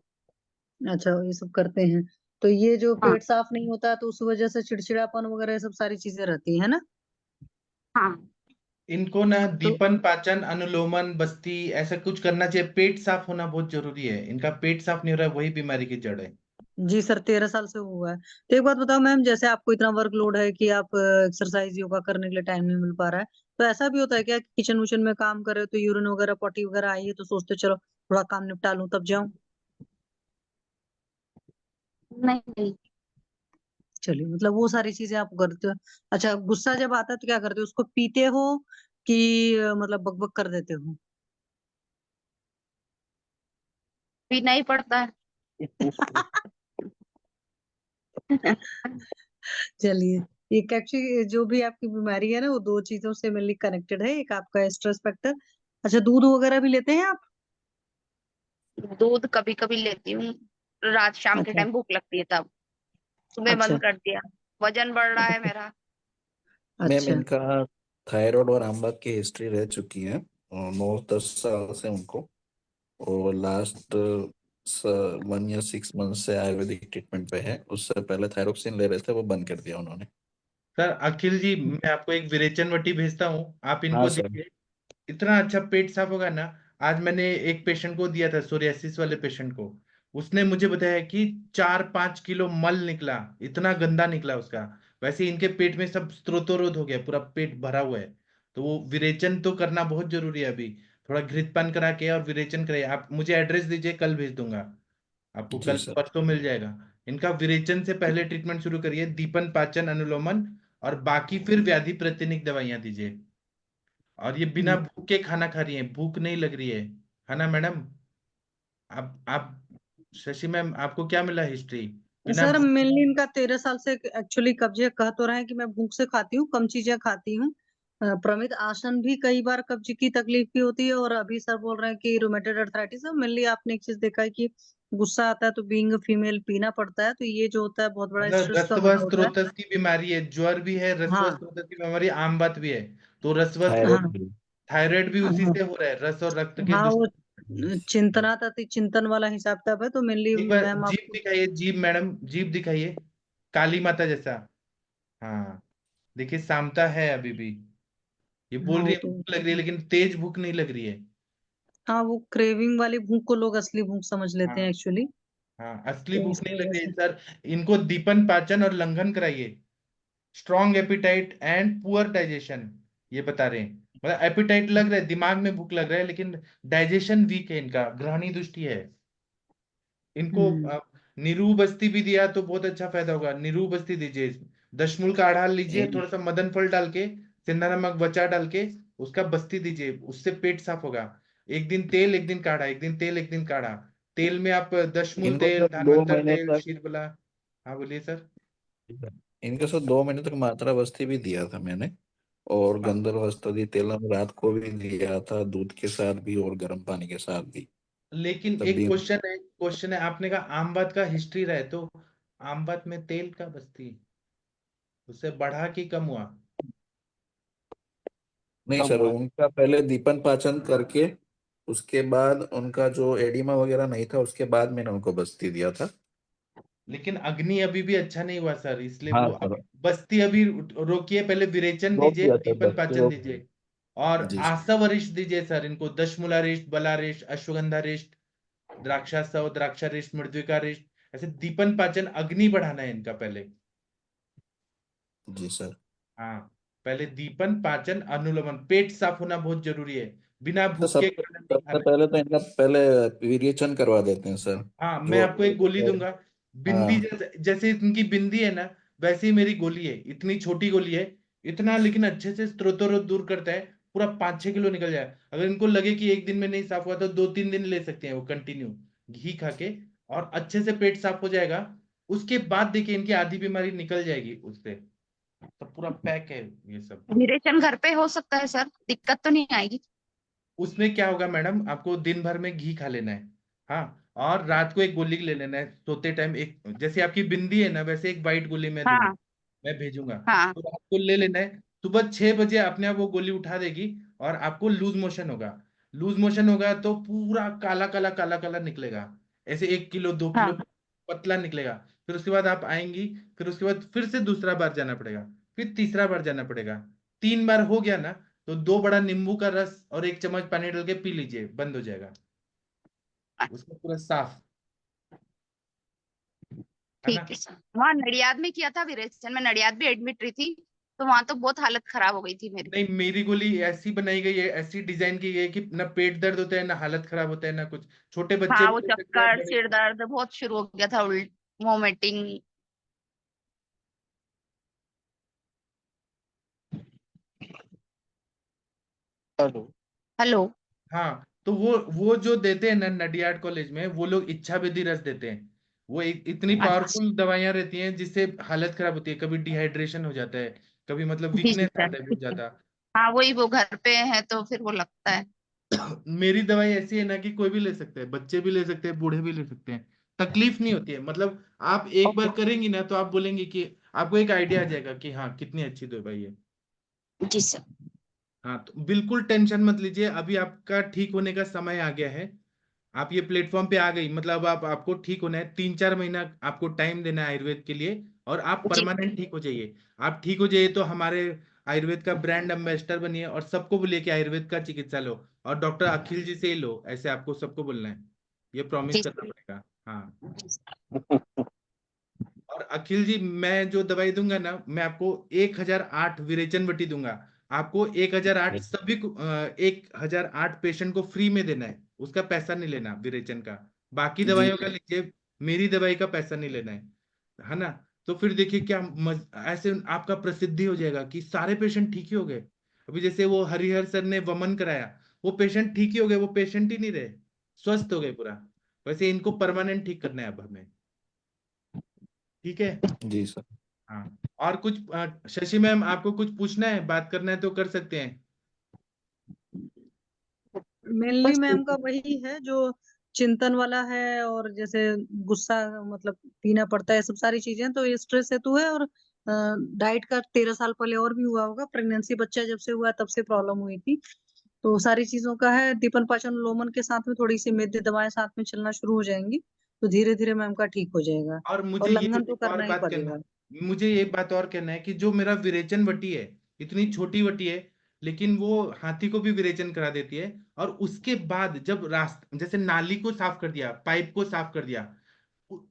अच्छा, ये सब करते हैं। तो ये जो हाँ पेट साफ नहीं होता तो उस वजह से चिड़चिड़ापन वगैरह ये सब सारी चीजें रहती है ना? हाँ। इनको ना तो दीपन पाचन अनुलोमन बस्ती ऐसा कुछ करना चाहिए। पेट साफ होना बहुत जरूरी है। इनका पेट साफ नहीं हो रहा है, वही बीमारी की जड़ है। जी सर, 13 साल से हुआ है। तो एक बात बताओ मैम, जैसे आपको इतना वर्कलोड है कि आप एक्सरसाइज योगा करने के लिए टाइम नहीं मिल पा रहा है, तो ऐसा भी होता है क्या, किचन वुचन में काम कर रहे हो तो यूरिन वगैरह पॉटी वगैरह आई है तो सोचते हो, चलो थोड़ा काम निपटा लूं तब जाऊं? नहीं नहीं। चलिए, मतलब वो सारी चीजें आप करते हो। अच्छा, गुस्सा जब आता है तो क्या करते हो, उसको पीते हो कि मतलब बकबक कर देते हो? पीना ही पड़ता है। चलिए, एक एक्चुअली जो भी आपकी बीमारी है ना, वो दो चीजों से मेनली कनेक्टेड है। एक आपका स्ट्रेस फैक्टर। अच्छा, दूध वगैरह भी लेते हैं आप? दूध कभी कभी लेती हूँ, रात शाम के अच्छा। टाइम भूख लगती है तब। सुबह अच्छा। बंद कर दिया। वजन बढ़ रहा है मेरा। मैम अच्छा। इनका थायराइड और आमवात की हिस्ट्री रह चुकी है, और 9-10 साल से उनको। और लास्ट 1 या 6 मंथ से आयुर्वेदिक ट्रीटमेंट पे है। उससे पहले थायरोक्सिन ले रहे थे, वो बंद कर दिया उन्होंने। सर अखिल जी, मैं आपको एक विरेचन वटी भेजता हूँ, आप हाँ इनको सर। दीजिए। इतना अच्छा पेट साफ होगा ना। आज मैंने एक पेशेंट को दिया था, सोरियासिस वाले पेशेंट को। उसने मुझे बताया कि 4-5 किलो मल निकला। इतना गंदा निकला उसका। वैसे इनके पेट में सब स्त्रोतोरोध हो गया, पूरा पेट भरा हुआ है। तो वो विरेचन तो करना बहुत जरूरी है अभी। थोड़ा घृतपान करा के और विरेचन कराइए। आप मुझे एड्रेस दीजिए, कल भेज दूंगा। आपको जी कल सर। परसों मिल जाएगा। इनका विरेचन से पहले ट्रीटमेंट शुरू करिए, दीपन पाचन अनुलोमन। और बाकी फिर व्याधि प्रतिनिक दवाइयां दीजिए। और ये बिना हम्म। भूख के खाना खा रही है, भूख नहीं लग रही है ना मैडम? आप शशि मैम, आपको क्या मिला हिस्ट्री? बिना सर, भूख। मेनली इनका 13 साल से एक्चुअली कब्जे कह तो रहे हैं कि मैं भूख से खाती हूँ, कम चीजें खाती हूँ। प्रमित आसन भी कई बार कब्ज की तकलीफ की होती है, और अभी सर बोल रहे हैं कि रूमेटॉइड अर्थराइटिस है। मेनली आपने एक चीज देखा है कि गुस्सा आता है तो बीइंग फीमेल पीना पड़ता है, तो ये जो होता है बहुत बड़ा मतलब स्ट्रेस का वजह होता है। रसवस्त्रोतस की बीमारी है, ज्वर भी है, हाँ। रसवस्त्रोतस की बीमारी, आम बात भी है। तो रसवस्त थायराइड हाँ। भी। थायराइड भी उसी हाँ। से हो रहा है, रस और रक्त के हाँ, वो दूषित। चिंतना तति चिंतन वाला हिसाब किताब है, तो मेनली एक बार मैम जीभ आपको। दिखाइए, जीभ मैडम, जीभ दिखाइए। काली माता जैसा। हाँ। देखिए, सामता है अभी भी। ये बोल हाँ, रही वो है तो। भूख लग रही है, लेकिन तेज भूख नहीं लग रही है। हाँ, वो क्रेविंग वाली भूख को लोग असली भूख समझ लेते हैं हाँ। एक्चुअली। हाँ, असली तो भूख इस नहीं लग वजह रही है से। सर। इनको दीपन पाचन और लंघन कराइए। Strong appetite and poor digestion, ये बता रहे हैं। मतलब एपिटाइट लग रहा है, दिमाग में भूख लग रहा है, लेकिन डाइजेशन वीक है इनका, ग्रहणी दृष्टि है। इनको हम्म। नीरू बस्ती भी दिया तो बहुत अच्छा फायदा होगा। नीरू बस्ती दीजिए। दशमूल का आढ़ा लीजिए, इन थोड़ा सा मदन फल डाल के, सिंधा नमक बचा डाल के, उसका बस्ती दीजिए, उससे पेट साफ होगा। एक दिन तेल, एक दिन काढ़ा, एक दिन तेल, एक दिन काढ़ा। तेल में आप दशमूल इनको तेल, सर दो धानवंतर महीने तेल, तक शीरबला। हाँ बोलिए सर। इनको सर 2 महीने तक मात्रा बस्ती भी दिया था मैंने। और गंधर्व तेलम रात को भी दिया था, दूध के साथ भी और गर्म पानी के साथ भी। लेकिन तब एक भी। क्वेश्चन है, आपने कहा आम बात का हिस्ट्री रहे तो आम बात में तेल का बस्ती, उससे बढ़ा कि कम हुआ? नहीं कम सर, हुआ। उनका पहले दीपन पाचन करके, उसके बाद उनका जो एडिमा वगैरह नहीं था, उसके बाद मैंने उनको बस्ती दिया था। लेकिन अग्नि अभी भी अच्छा नहीं हुआ सर, इसलिए हाँ वो सर। बस्ती अभी रोकिए। पहले विरेचन रोक दीजिए, दिया सर, दीपन बस्ती पाचन रोक दी। दीजिए। और जी आसवरिष्ट दीजिए सर इनको, दशमूलारिष्ट, बलारिष्ट, अश्वगंधारिष्ट, द्राक्षासव, द्राक्षारिष्ट, मृद्विकारिष्ट। ऐसे दीपन पाचन अग्नि बढ़ाना है इनका पहले। जी सर। हाँ। पहले दीपन पाचन अनुलोमन, पेट साफ होना बहुत जरूरी है। बिना तो भूख के सबसे खाना नहीं सबसे खाना है। पहले तो इनका पहले विरेचन करवा देते हैं सर। हाँ, मैं जो आपको एक गोली दूंगा। बिंदी हाँ। जैसे जैसे इनकी बिंदी है ना, वैसे ही मेरी गोली है, इतनी छोटी गोली है। इतना लेकिन अच्छे से स्त्रोतोरोध दूर करता है। पूरा 5-6 किलो निकल जाए। अगर इनको लगे कि एक दिन में नहीं साफ हुआ तो 2-3 दिन ले सकते हैं वो कंटिन्यू, घी खा के। और अच्छे से पेट साफ हो जाएगा। उसके बाद देखिए, इनकी आधी बीमारी निकल जाएगी उससे। सब पूरा पैक है ये सब। विरेचन घर पे हो सकता है सर, दिक्कत तो नहीं आएगी? उसमें क्या होगा मैडम, आपको दिन भर में घी खा लेना है। हाँ, और रात को एक गोली ले लेना है सोते टाइम। एक जैसे आपकी बिंदी है ना, वैसे एक वाइट गोली मैं दूंगा, हाँ मैं भेजूंगा, हाँ तो रात को ले लेना है। सुबह 6 बजे अपने आप वो गोली उठा देगी और आपको लूज मोशन होगा। लूज मोशन होगा तो पूरा काला काला काला काला निकलेगा, ऐसे 1 किलो 2 किलो हाँ। पतला निकलेगा। फिर उसके बाद आप आएंगी, फिर उसके बाद फिर से दूसरा बार जाना पड़ेगा, फिर तीसरा बार जाना पड़ेगा। 3 बार हो गया ना, तो 2 बड़ा नींबू का रस और 1 चम्मच पानी डाल के पी लीजिए, बंद हो जाएगा, उसको पूरा साफ, है ठीक ना। है सर। वहाँ नडियाद में किया था विरेचन, मैं नडियाद भी एडमिट रही थी, तो वहां तो बहुत हालत खराब हो गई थी मेरी। नहीं, मेरी गोली ऐसी बनाई गई है, ऐसी डिजाइन की गई है कि ना पेट दर्द होता है, ना हालत खराब होता है, ना कुछ। छोटे बच्चे हाँ, भी वो ले सकते हैं, चक्कर बड़े। सिर दर्द बहुत शुरू हो गया था, उल्ट वोमिटिंग। हेलो। हेलो। हाँ, तो वो जो देते हैं ना नडियाड कॉलेज में, वो लोग इच्छा विधि रस देते हैं। वो इतनी अच्छा। पावरफुल दवाइयां रहती हैं जिससे हालत खराब होती है, कभी डिहाइड्रेशन हो जाता है, कभी मतलब जी जी वीकनेस सर, आता है बहुत ठीक है। ज्यादा। हाँ वही, वो घर पे है तो फिर वो लगता है। मेरी दवाई ऐसी है ना कि कोई भी ले सकते हैं, बच्चे भी ले सकते हैं, बूढ़े भी ले सकते हैं, तकलीफ नहीं होती है। मतलब आप एक ओके। बार करेंगी ना तो आप बोलेंगे कि आपको एक आइडिया आ जाएगा कि हाँ कितनी अच्छी दवाई है। जी सर। हाँ, तो बिल्कुल टेंशन मत लीजिए, अभी आपका ठीक होने का समय आ गया है। आप ये प्लेटफॉर्म पे आ गई, मतलब आप आपको ठीक होना है, 3-4 महीना आपको टाइम देना है आयुर्वेद के लिए, और आप जी। परमानेंट ठीक हो जाइए। आप ठीक हो जाइए तो हमारे आयुर्वेद का ब्रांड एम्बेसडर बनिए और सबको बोलिए कि आयुर्वेद का चिकित्सा लो, और डॉक्टर अखिल जी से ही लो, ऐसे आपको सबको बोलना है, ये प्रॉमिस जी करना सर। पड़ेगा। हाँ, जी सर। और अखिल जी, मैं जो दवाई दूंगा ना, मैं आपको 1008 विरेचन बटी दूंगा। आपको 1008 सभी को 1008 पेशेंट को फ्री में देना है, उसका पैसा नहीं लेना विरेचन का। बाकी जी दवाइयों का लीजिए, मेरी दवाई का पैसा नहीं लेना है ना। तो फिर देखिए क्या ऐसे आपका प्रसिद्धि हो जाएगा कि सारे पेशेंट ठीक ही हो गए। अभी जैसे वो हरिहर सर ने वमन कराया, वो पेशेंट ठीक ही हो गए, वो पेशेंट ही नहीं रहे, स्वस्थ हो गए पूरा। वैसे इनको परमानेंट ठीक करना है अब हमें। ठीक है। जी सर। हाँ, और कुछ शशि मैम, आपको कुछ पूछना है, बात करना है तो कर सकते हैं। मेनली बस मैम ठीक का है। वही है जो चिंतन वाला है, और जैसे गुस्सा मतलब पीना पड़ता है, सब सारी चीजें तो ये स्ट्रेस हेतु है। और डाइट का 13 साल पहले और भी हुआ होगा, प्रेगनेंसी बच्चा जब से हुआ तब से प्रॉब्लम हुई थी, तो सारी चीजों का है। दीपन पाचन लोमन के साथ में थोड़ी सी मेथी दवाएं साथ में चलना शुरू हो जाएंगी, तो धीरे धीरे मैम का ठीक हो जाएगा। और और मुझे ये लंघन तो एक और करना ही बात कहना, पड़ेगा। मुझे ये बात और कहना है कि जो मेरा विरेचन वटी है, इतनी छोटी वटी है, लेकिन वो हाथी को भी विरेचन करा देती है। और उसके बाद जब रास्ता, जैसे नाली को साफ कर दिया, पाइप को साफ कर दिया,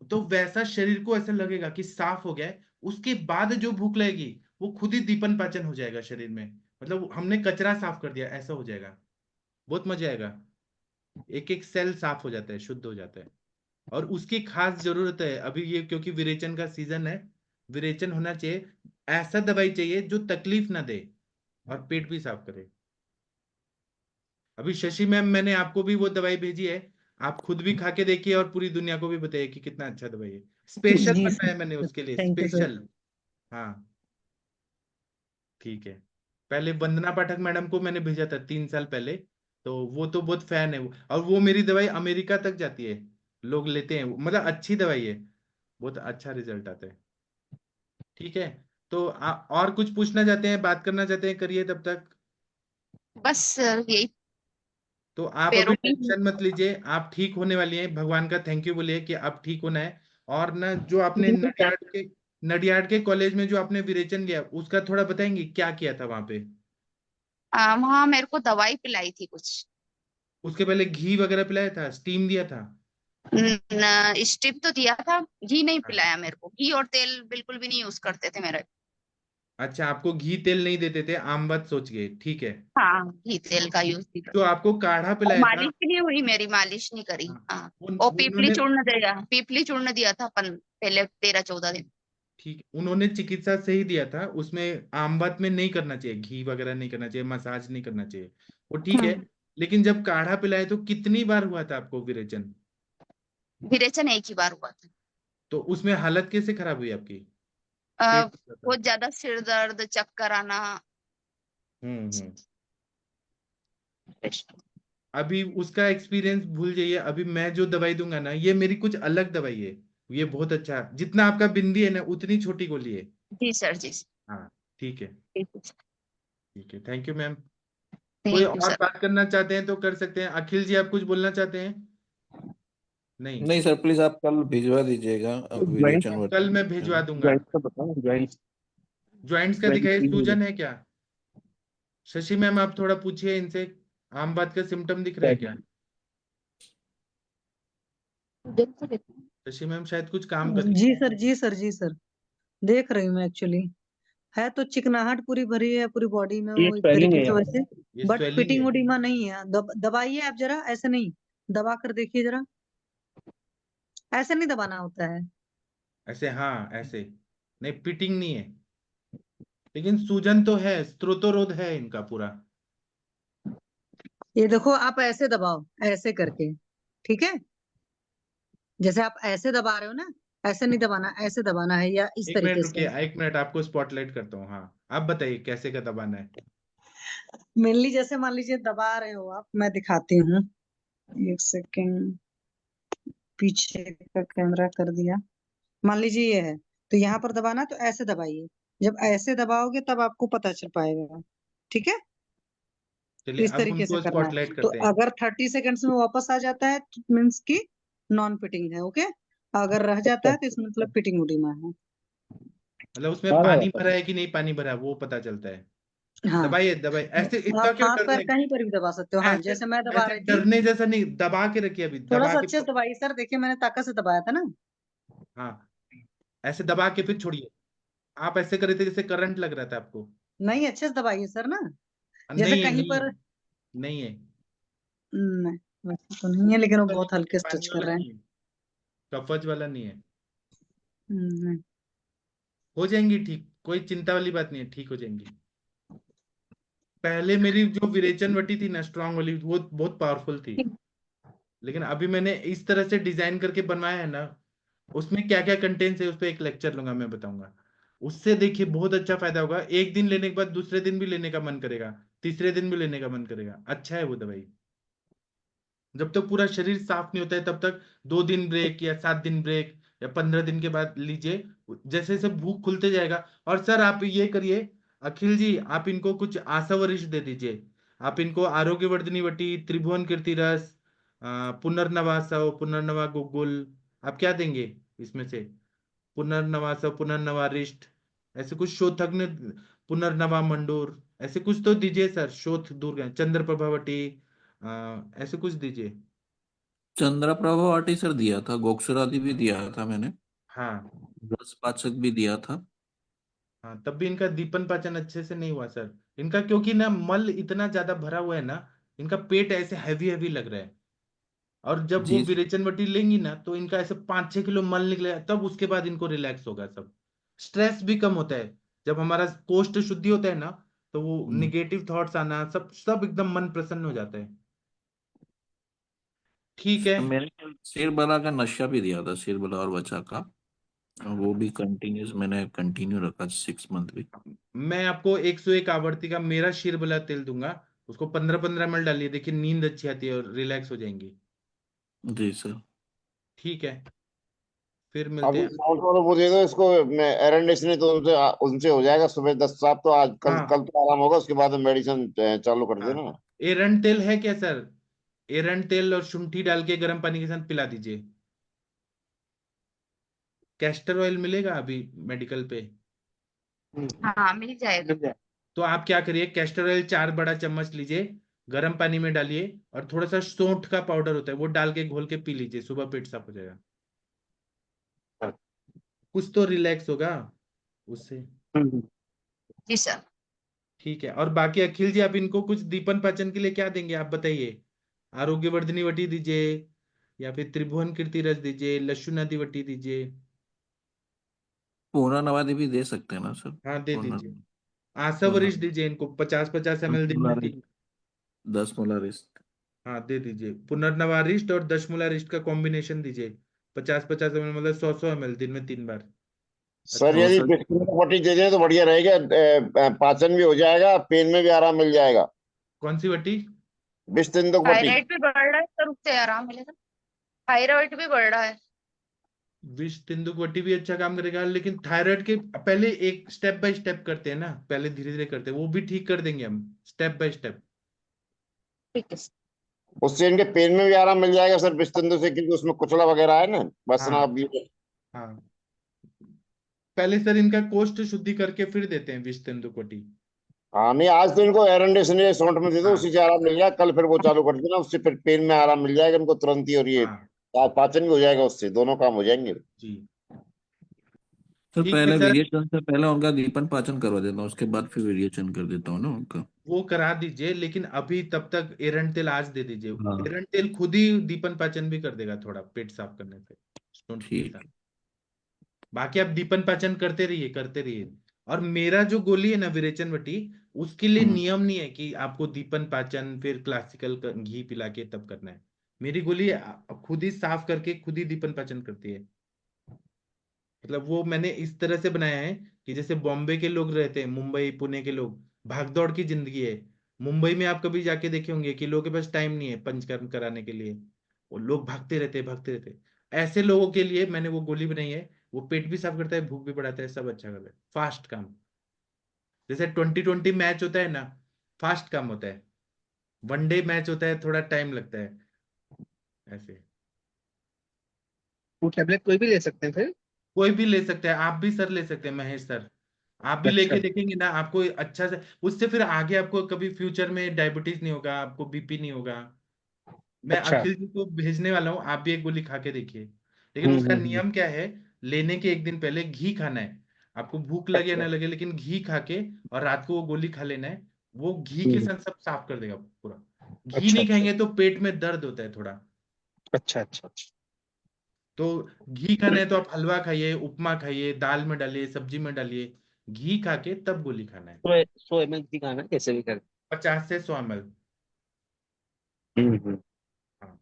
तो वैसा शरीर को ऐसा लगेगा कि साफ हो गया है। उसके बाद जो भूख लगेगी, वो खुद ही दीपन पाचन हो जाएगा शरीर में, मतलब हमने कचरा साफ कर दिया ऐसा हो जाएगा। बहुत मजा आएगा, एक एक सेल साफ हो जाता है, शुद्ध हो जाता है। और उसकी खास जरूरत है अभी ये, क्योंकि विरेचन का सीजन है, विरेचन होना चाहिए। ऐसा दवाई चाहिए जो तकलीफ ना दे और पेट भी साफ करे। अभी शशि मैम, मैंने आपको भी वो दवाई भेजी है, आप खुद भी खा के देखिए और पूरी दुनिया को भी बताइए कि कितना अच्छा दवाई है। स्पेशल जी बनाया सर, है मैंने उसके लिए, थैंक यू सर। स्पेशल। हाँ, ठीक है। पहले वंदना पाठक मैडम को मैंने भेजा था 3 साल पहले, तो वो तो बहुत फैन है वो, और वो मेरी दवाई अमेरिका तक जाती है, लोग लेते हैं, मतलब अच्छी दवाई है, बहुत अच्छा रिजल्ट आता है। ठीक है, तो और कुछ पूछना चाहते हैं, बात करना चाहते हैं, करिए तब तक। बस यही तो आप अभी पैरों की। टेंशन मत लीजिए, आप ठीक होने वाली हैं, भगवान का थैंक यू बोलिए कि आप ठीक होना है। और ना, जो आपने नडियाड के कॉलेज में जो आपने विरेचन लिया, उसका थोड़ा बताएंगे क्या किया था वहां पे। वहाँ मेरे को दवाई पिलाई थी कुछ। उसके पहले घी वगैरह पिलाया था, स्टीम दिया था। स्टिप तो दिया था, घी नहीं हाँ। पिलाया मेरे को। घी और तेल बिल्कुल भी नहीं यूज करते थे मेरे। अच्छा, आपको घी तेल नहीं देते थे, आम बात सोच गए, ठीक है। हाँ, घी तेल का यूज नहीं जो करते। आपको काढ़ा और पिलाया था। मालिश भी नहीं हुई मेरी, मालिश नहीं करी। हाँ, हाँ। और वो पीपली उन्होंने, चूर्ण दिया, पीपली चूर्ण दिया था पहले 13-14 दिन। ठीक, उन्होंने चिकित्सा से ही दिया था, उसमें आमवत में नहीं करना चाहिए, घी वगैरह नहीं करना चाहिए, मसाज नहीं करना चाहिए, वो ठीक है। हम्म। लेकिन जब काढ़ा पिलाए तो कितनी बार हुआ था आपको विरेचन? विरेचन एक ही बार हुआ था। तो उसमें हालत कैसे खराब हुई आपकी? अ, पेट दुख रहा था। बहुत ज्यादा सिर दर्द, चक्कर आना। हम्म। अभी उसका एक्सपीरियंस भूल जाइए, अभी मैं जो दवाई दूंगा ना, ये मेरी कुछ अलग दवाई है। ये बहुत अच्छा है, जितना आपका बिंदी है ना उतनी छोटी गोली है। जी सर, जी सर। हाँ ठीक है। ठीक है सर। ठीक है, थैंक यू मैम। कोई थैंक यू और सर। बात करना चाहते हैं तो कर सकते हैं। अखिल जी, आप कुछ बोलना चाहते हैं? नहीं, नहीं सर, प्लीज आप कल भिजवा दीजिएगा ज्वाइंट विरेचन कल मैं है भिजवा ना। दूंगा। ज्वाइंट का बताओ, ज्वाइंट ज्वाइंट्स का ज्वाइंट दिखाइए, की सूजन है क्या? शशि मैम, आप थोड़ा पूछिए इनसे, आम बात का सिम्टम दिख रहा है क्या? शशि मैम शायद कुछ काम कर रही जी सर, जी सर, जी सर, देख रही हूँ एक्चुअली। है तो चिकनाहट पूरी भरी है पूरी बॉडी में, ये वो एक स्वेलिंग तरीके है से यहाँ पे। वैसे। ये बट स्वेलिंग पिटिंग है। उडिमा नहीं है। दबाइए आप जरा, ऐसे नहीं, दबा कर देखिए जरा, ऐसे नहीं दबाना होता है। ऐसे, हाँ ऐसे, नहीं पिटिंग नहीं है, लेकिन सूजन तो है, स्त्रोतोरोध है इनका पूरा। ये देखो, आप ऐसे दबाओ, ऐसे करके, ठीक है? जैसे आप ऐसे दबा रहे हो ना, ऐसे नहीं दबाना, ऐसे दबाना है, या इस एक मिनट तरीके रुकिए, से। एक मिनट, आपको स्पॉटलाइट करता हूँ। हाँ, आप बताइए कैसे का दबाना है। मेनली जैसे मान लीजिए दबा रहे हो आप, मैं दिखाती हूँ, एक सेकेंड, पीछे का कैमरा कर दिया। मान लीजिए ये है, तो यहाँ पर दबाना, तो ऐसे दबाइए। जब ऐसे दबाओगे तब आपको पता चल पाएगा, ठीक है? चलिए, इस अब तरीके से उनको करना है। स्पॉटलाइट तो करते हैं। अगर 30 सेकंड्स में वापस आ जाता है तो मीन्स की नॉन पिटिंग है, ओके? अगर रह जाता है तो इसमें मतलब पिटिंग उडिमा है। मतलब उसमें हाँ पानी बाबा। भरा है कि नहीं पानी भरा है वो पता चलता है। हाँ, दबाइए दबाइए, ऐसे इतना आप क्या हाथ डरना पैर है? कहीं पर भी दबा सकते हो। हाँ, ऐसे, जैसे मैं दबा ऐसे रही थी, डरने जैसा नहीं, दबा के रखिए, अभी थोड़ा दबा सा के। अच्छे से दबाइए सर, देखिए मैंने ताकत से दबाया था ना। हाँ, ऐसे दबा के फिर छोड़िए। आप ऐसे करे थे जैसे करंट लग रहा था आपको। नहीं, अच्छे से दबाइए सर ना, जैसे नहीं है, कहीं नहीं है, पर। नहीं है। नहीं, वैसे तो नहीं है, लेकिन वो बहुत नहीं है, हल्के से पानी टच कर वाला रहे हैं। नहीं है, कफज वाला नहीं है। नहीं। हो जाएंगी ठीक, कोई चिंता वाली बात नहीं है, ठीक हो जाएंगी। पहले मेरी जो विरेचन वटी थी ना, स्ट्रांग वाली, वो बहुत पावरफुल थी। लेकिन अभी मैंने इस तरह से डिजाइन करके बनवाया है ना, उसमें क्या क्या कंटेंट्स है उस पर एक लेक्चर लूंगा, मैं बताऊंगा। उससे देखिए बहुत अच्छा फायदा होगा। एक दिन लेने के बाद दूसरे दिन भी लेने का मन करेगा, तीसरे दिन भी लेने का मन करेगा। अच्छा है वो दवाई। जब तक पूरा शरीर साफ नहीं होता है तब तक 2 दिन ब्रेक या 7 दिन ब्रेक या 15 दिन के बाद लीजिए। जैसे जैसे भूख खुलते जाएगा। और सर आप ये करिए, अखिल जी, आप इनको कुछ आशा वरिष्ठ दे दीजिए। आप इनको आरोग्यवर्धिनी वटी, त्रिभुवन कीर्ति रस, पुनर्नवासव, पुनर्नवा गुगुल, आप क्या देंगे इसमें से? पुनर्नवासव, पुनर्नवारिष्ट, ऐसे कुछ शोथग्न, पुनर्नवा मंडूर, ऐसे कुछ तो दीजिए सर। शोथ दूर गए, चंद्र प्रभावटी, ऐसे कुछ दीजिए। चंद्रप्रभा वाटी सर दिया था, गोक्षरादि भी दिया था मैंने, हाँ। रस पाचक भी दिया था। हाँ, तब भी इनका दीपन पाचन अच्छे से नहीं हुआ सर। इनका क्योंकि ना मल इतना ज्यादा भरा हुआ है ना, इनका पेट ऐसे हैवी हैवी लग रहा है। और जब वो जी सर। विरेचन वटी लेंगी ना तो इनका ऐसे 5-6 किलो मल निकलेगा, तब उसके बाद इनको रिलैक्स होगा सब। स्ट्रेस भी कम होता है जब हमारा कोष्ठ शुद्धि होता है ना, तो वो हम्म। निगेटिव थॉट्स आना, सब सब एकदम मन प्रसन्न हो जाता है। ठीक है। मैंने शेर बला का नशा भी दिया था, शेर बला और बचा का, वो भी कंटिन्यूस मैंने कंटिन्यू रखा 6 मंथ भी। मैं आपको 101 आवर्ती का मेरा शीरबला तेल दूंगा। उसको 15-15 ml डालिए, देखिए नींद अच्छी आती है और रिलैक्स हो जाएंगी। जी सर। ठीक है, फिर मिलते अभी हैं। साउंड वालों को दे दो इसको, मैं एरेंडेस नहीं तो उनसे उनसे हो जाएगा सुबह 10 साहब, तो आज कल हाँ, कल तो आराम होगा, उसके बाद मेडिसिन चालू कर हाँ, देना। एरंड तेल है क्या सर? एरंड तेल और शुंठी डाल के गर्म पानी के साथ पिला दीजिए। कैस्टर ऑयल मिलेगा अभी मेडिकल पे? हाँ, मिल जाएगा। तो आप क्या करिए, कैस्टर ऑयल 4 बड़ा चम्मच लीजिए, गर्म पानी में डालिए, और थोड़ा सा सौंठ का पाउडर होता है वो डाल के घोल के पी लीजिए, सुबह पेट साफ हो जाएगा। कुछ तो रिलैक्स होगा उससे। जी सर। ठीक है, और बाकी अखिल जी, आप इनको कुछ दीपन पाचन के लिए क्या देंगे आप बताइए? आरोग्यवर्धिनी वटी दीजिए, या फिर त्रिभुवन कीर्ति रस दीजिए, लशुनादि वटी दीजिए। पूर्णा नवादी भी दे सकते हैं ना सर? हाँ, दे पूर्णा, दीजिए। आशा पूर्णा वरिष्ठ दीजिए इनको, 50-50 ml 10 दिन में मोलारिस्ट, 3। 10 मोलारिस्ट। हाँ, दे दीजिए। पुनर्नवारिष्ट और 10 मूलारिष्ट का कॉम्बिनेशन दीजिए, 50-50 ml, मतलब 100-100 ml दिन में 3 बार। सर अच्छा, यदि सर वटी दे दें तो बढ़िया रहेगा, पाचन भी हो जाएगा, पेन में भी आराम मिल जाएगा। कौन सी वटी? विस्तृत वटी। थायराइड भी बढ़ रहा है सर, उससे आराम मिलेगा। थायराइड भी बढ़ रहा है। विष तेंदुक वटी भी अच्छा काम करेगा, लेकिन थायराइड के पहले एक स्टेप बाय स्टेप करते हैं ना, पहले धीरे धीरे करते हैं, वो भी ठीक कर देंगे हम स्टेप बाय स्टेप। ठीक है सर। उससे इनके पेन में भी आराम मिल जाएगा सर, विस्तृत से, क्योंकि उसमें कुचला वगैरह है ना, बस ना हाँ अब ये। हाँ, पहले सर इनका कोष्ठ शुद्धि करके फिर देते हैं विष तेंदुक वटी। हाँ नहीं, आज तो इनको एरंडेशन सौंठ में दे दो, हाँ उसी से आराम मिल जाएगा। कल फिर वो चालू कर देना, उससे फिर पेन में आराम मिल जाएगा इनको तुरंत ही, और ये हाँ पाचन भी हो जाएगा, उससे दोनों काम हो जाएंगे। जी, सर ठीक है पहले सर, वीर्यचन से पहले उनका दीपन पाचन करवा देता हूँ, उसके बाद फिर वीर्यचन कर देता हूँ ना उनका। वो करा दीजिए, लेकिन अभी तब तक एरंड तेल आज दे दीजिए। हाँ एरंड तेल खुद ही दीपन पाचन भी कर देगा, थोड़ा पेट साफ करने से स्टोन के साथ। ठीक। बाकी आप दीपन पाचन करते रहिए करते रहिए। और मेरा जो गोली है ना विरेचन वटी, उसके लिए हम्म, नियम नहीं है कि आपको दीपन पाचन फिर क्लासिकल घी पिला के तब करना है। मेरी गोली खुद ही साफ करके खुद ही दीपन पाचन करती है। मतलब वो मैंने इस तरह से बनाया है कि जैसे बॉम्बे के लोग रहते हैं, मुंबई पुणे के लोग, भागदौड़ की जिंदगी है। मुंबई में आप कभी जाके देखे होंगे कि लोगों के पास टाइम नहीं है पंचकर्म कराने के लिए, वो लोग भागते रहते। ऐसे लोगों के लिए मैंने वो गोली बनाई है। वो पेट भी साफ करता है, भूख भी बढ़ाता है, सब अच्छा करता है, फास्ट काम। जैसे 2020 मैच होता है ना, फास्ट काम होता है। वनडे मैच होता है, थोड़ा टाइम लगता है ऐसे। वो टेबलेट कोई भी ले सकते हैं फिर? कोई भी ले सकते हैं, आप भी सर ले सकते हैं, महेश सर। आप भी अच्छा। लेके देखेंगे ना, आपको अच्छा से, उससे फिर आगे आपको कभी फ्यूचर में डायबिटीज नहीं होगा, आपको बीपी नहीं होगा। मैं अच्छा। अखिल जी को भेजने वाला हूँ, आप भी एक गोली खा के देखिए। लेकिन उसका हम्म। नियम क्या है, लेने के एक दिन पहले घी खाना है। आपको भूख लगे या अच्छा। ना लगे, लेकिन घी खा के और रात को वो गोली खा लेना है। वो घी के हम्म। साथ सब साफ कर देगा पूरा। घी अच्छा नहीं अच्छा खाएंगे तो पेट में दर्द होता है थोड़ा। अच्छा अच्छा अच्छा। तो घी खाना है तो आप हलवा खाइए, उपमा खाइए, दाल में डालिए, सब्जी में डालिए। घी खा के तब गोली खाना है। 100 ml की खाना कैसे भी कर। 50 से 100 ml। हम्म। हाँ,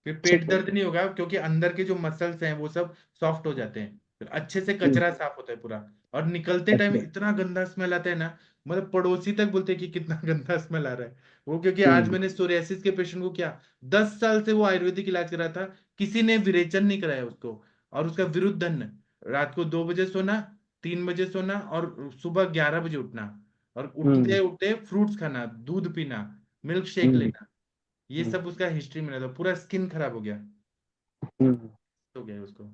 फिर पेट ठीक है। दर्द नहीं होगा, क्योंकि अंदर के जो मसल्स हैं वो सब सॉफ्ट हो जाते हैं, फिर अच्छे से हम्म। कचरा साफ होता है पूरा। और निकलते टाइम अच्छा। इतना गंदा स्मेल आता है ना, मतलब पड़ोसी तक बोलते हैं कि कितना गंदा स्मेल आ रहा है। वो क्योंकि आज हम्म। मैंने सोरियासिस के पेशेंट को किया, 10 साल से वो आयुर्वेदिक इलाज कर रहा था, किसी ने विरेचन नहीं कराया उसको। और उसका विरुद्ध धन, रात को 2 बजे सोना, 3 बजे सोना, और सुबह 11 बजे उठना। और हम्म। उठते उठते फ्रूट्स खाना, दूध पीना, मिल्क शेक हम्म। लेना। ये हम्म। सब उसका हिस्ट्री में था, पूरा स्किन खराब हो गया, हम्म। हो गया उसको।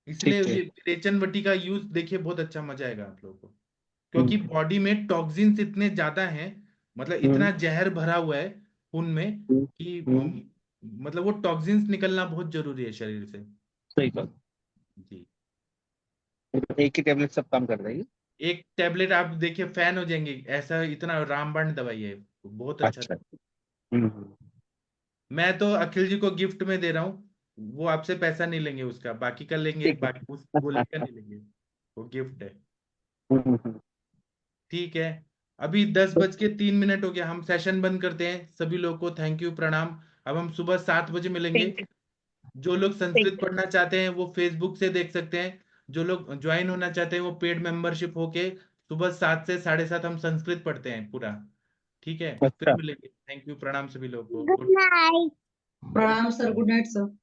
इसलिए ठीक है। ये विरेचन वटी का यूज देखिए, बहुत अच्छा मजा आएगा आप लोगों को। क्योंकि हम्म। बॉडी में टॉक्सिन्स इतने ज्यादा हैं, मतलब हम्म। इतना जहर भरा हुआ है खून में हम्म। कि हम्म। मतलब वो टॉक्सिन्स निकलना बहुत जरूरी है शरीर से। सही बात। जी, एक ही टेबलेट सब काम कर रही है? एक टेबलेट आप देखिए फैन हो जाएंगे, ऐसा इतना रामबाण दवाई है, बहुत अच्छा अच्छा। था। हम्म। मैं तो अखिल जी को गिफ्ट में दे रहा हूँ, वो आपसे पैसा नहीं लेंगे, उसका बाकी का लेंगे, ठीक बाकी उस गोली का है। नहीं लेंगे, वो गिफ्ट है। हम्म। ठीक है, अभी 10:03 हो गया, हम सेशन बंद करते हैं। सभी लोगों को थैंक यू, प्रणाम। अब हम सुबह 7 बजे मिलेंगे। ठीक है। जो लोग ठीक संस्कृत है। पढ़ना चाहते हैं वो फेसबुक से देख सकते हैं। जो लोग ज्वाइन होना चाहते हैं वो पेड मेंबरशिप होके सुबह 7 से 7:30 हम संस्कृत पढ़ते हैं पूरा। ठीक है, फिर अच्छा। मिलेंगे। थैंक यू, प्रणाम सभी लोगों को। Good night. प्रणाम सर, गुड नाइट सर।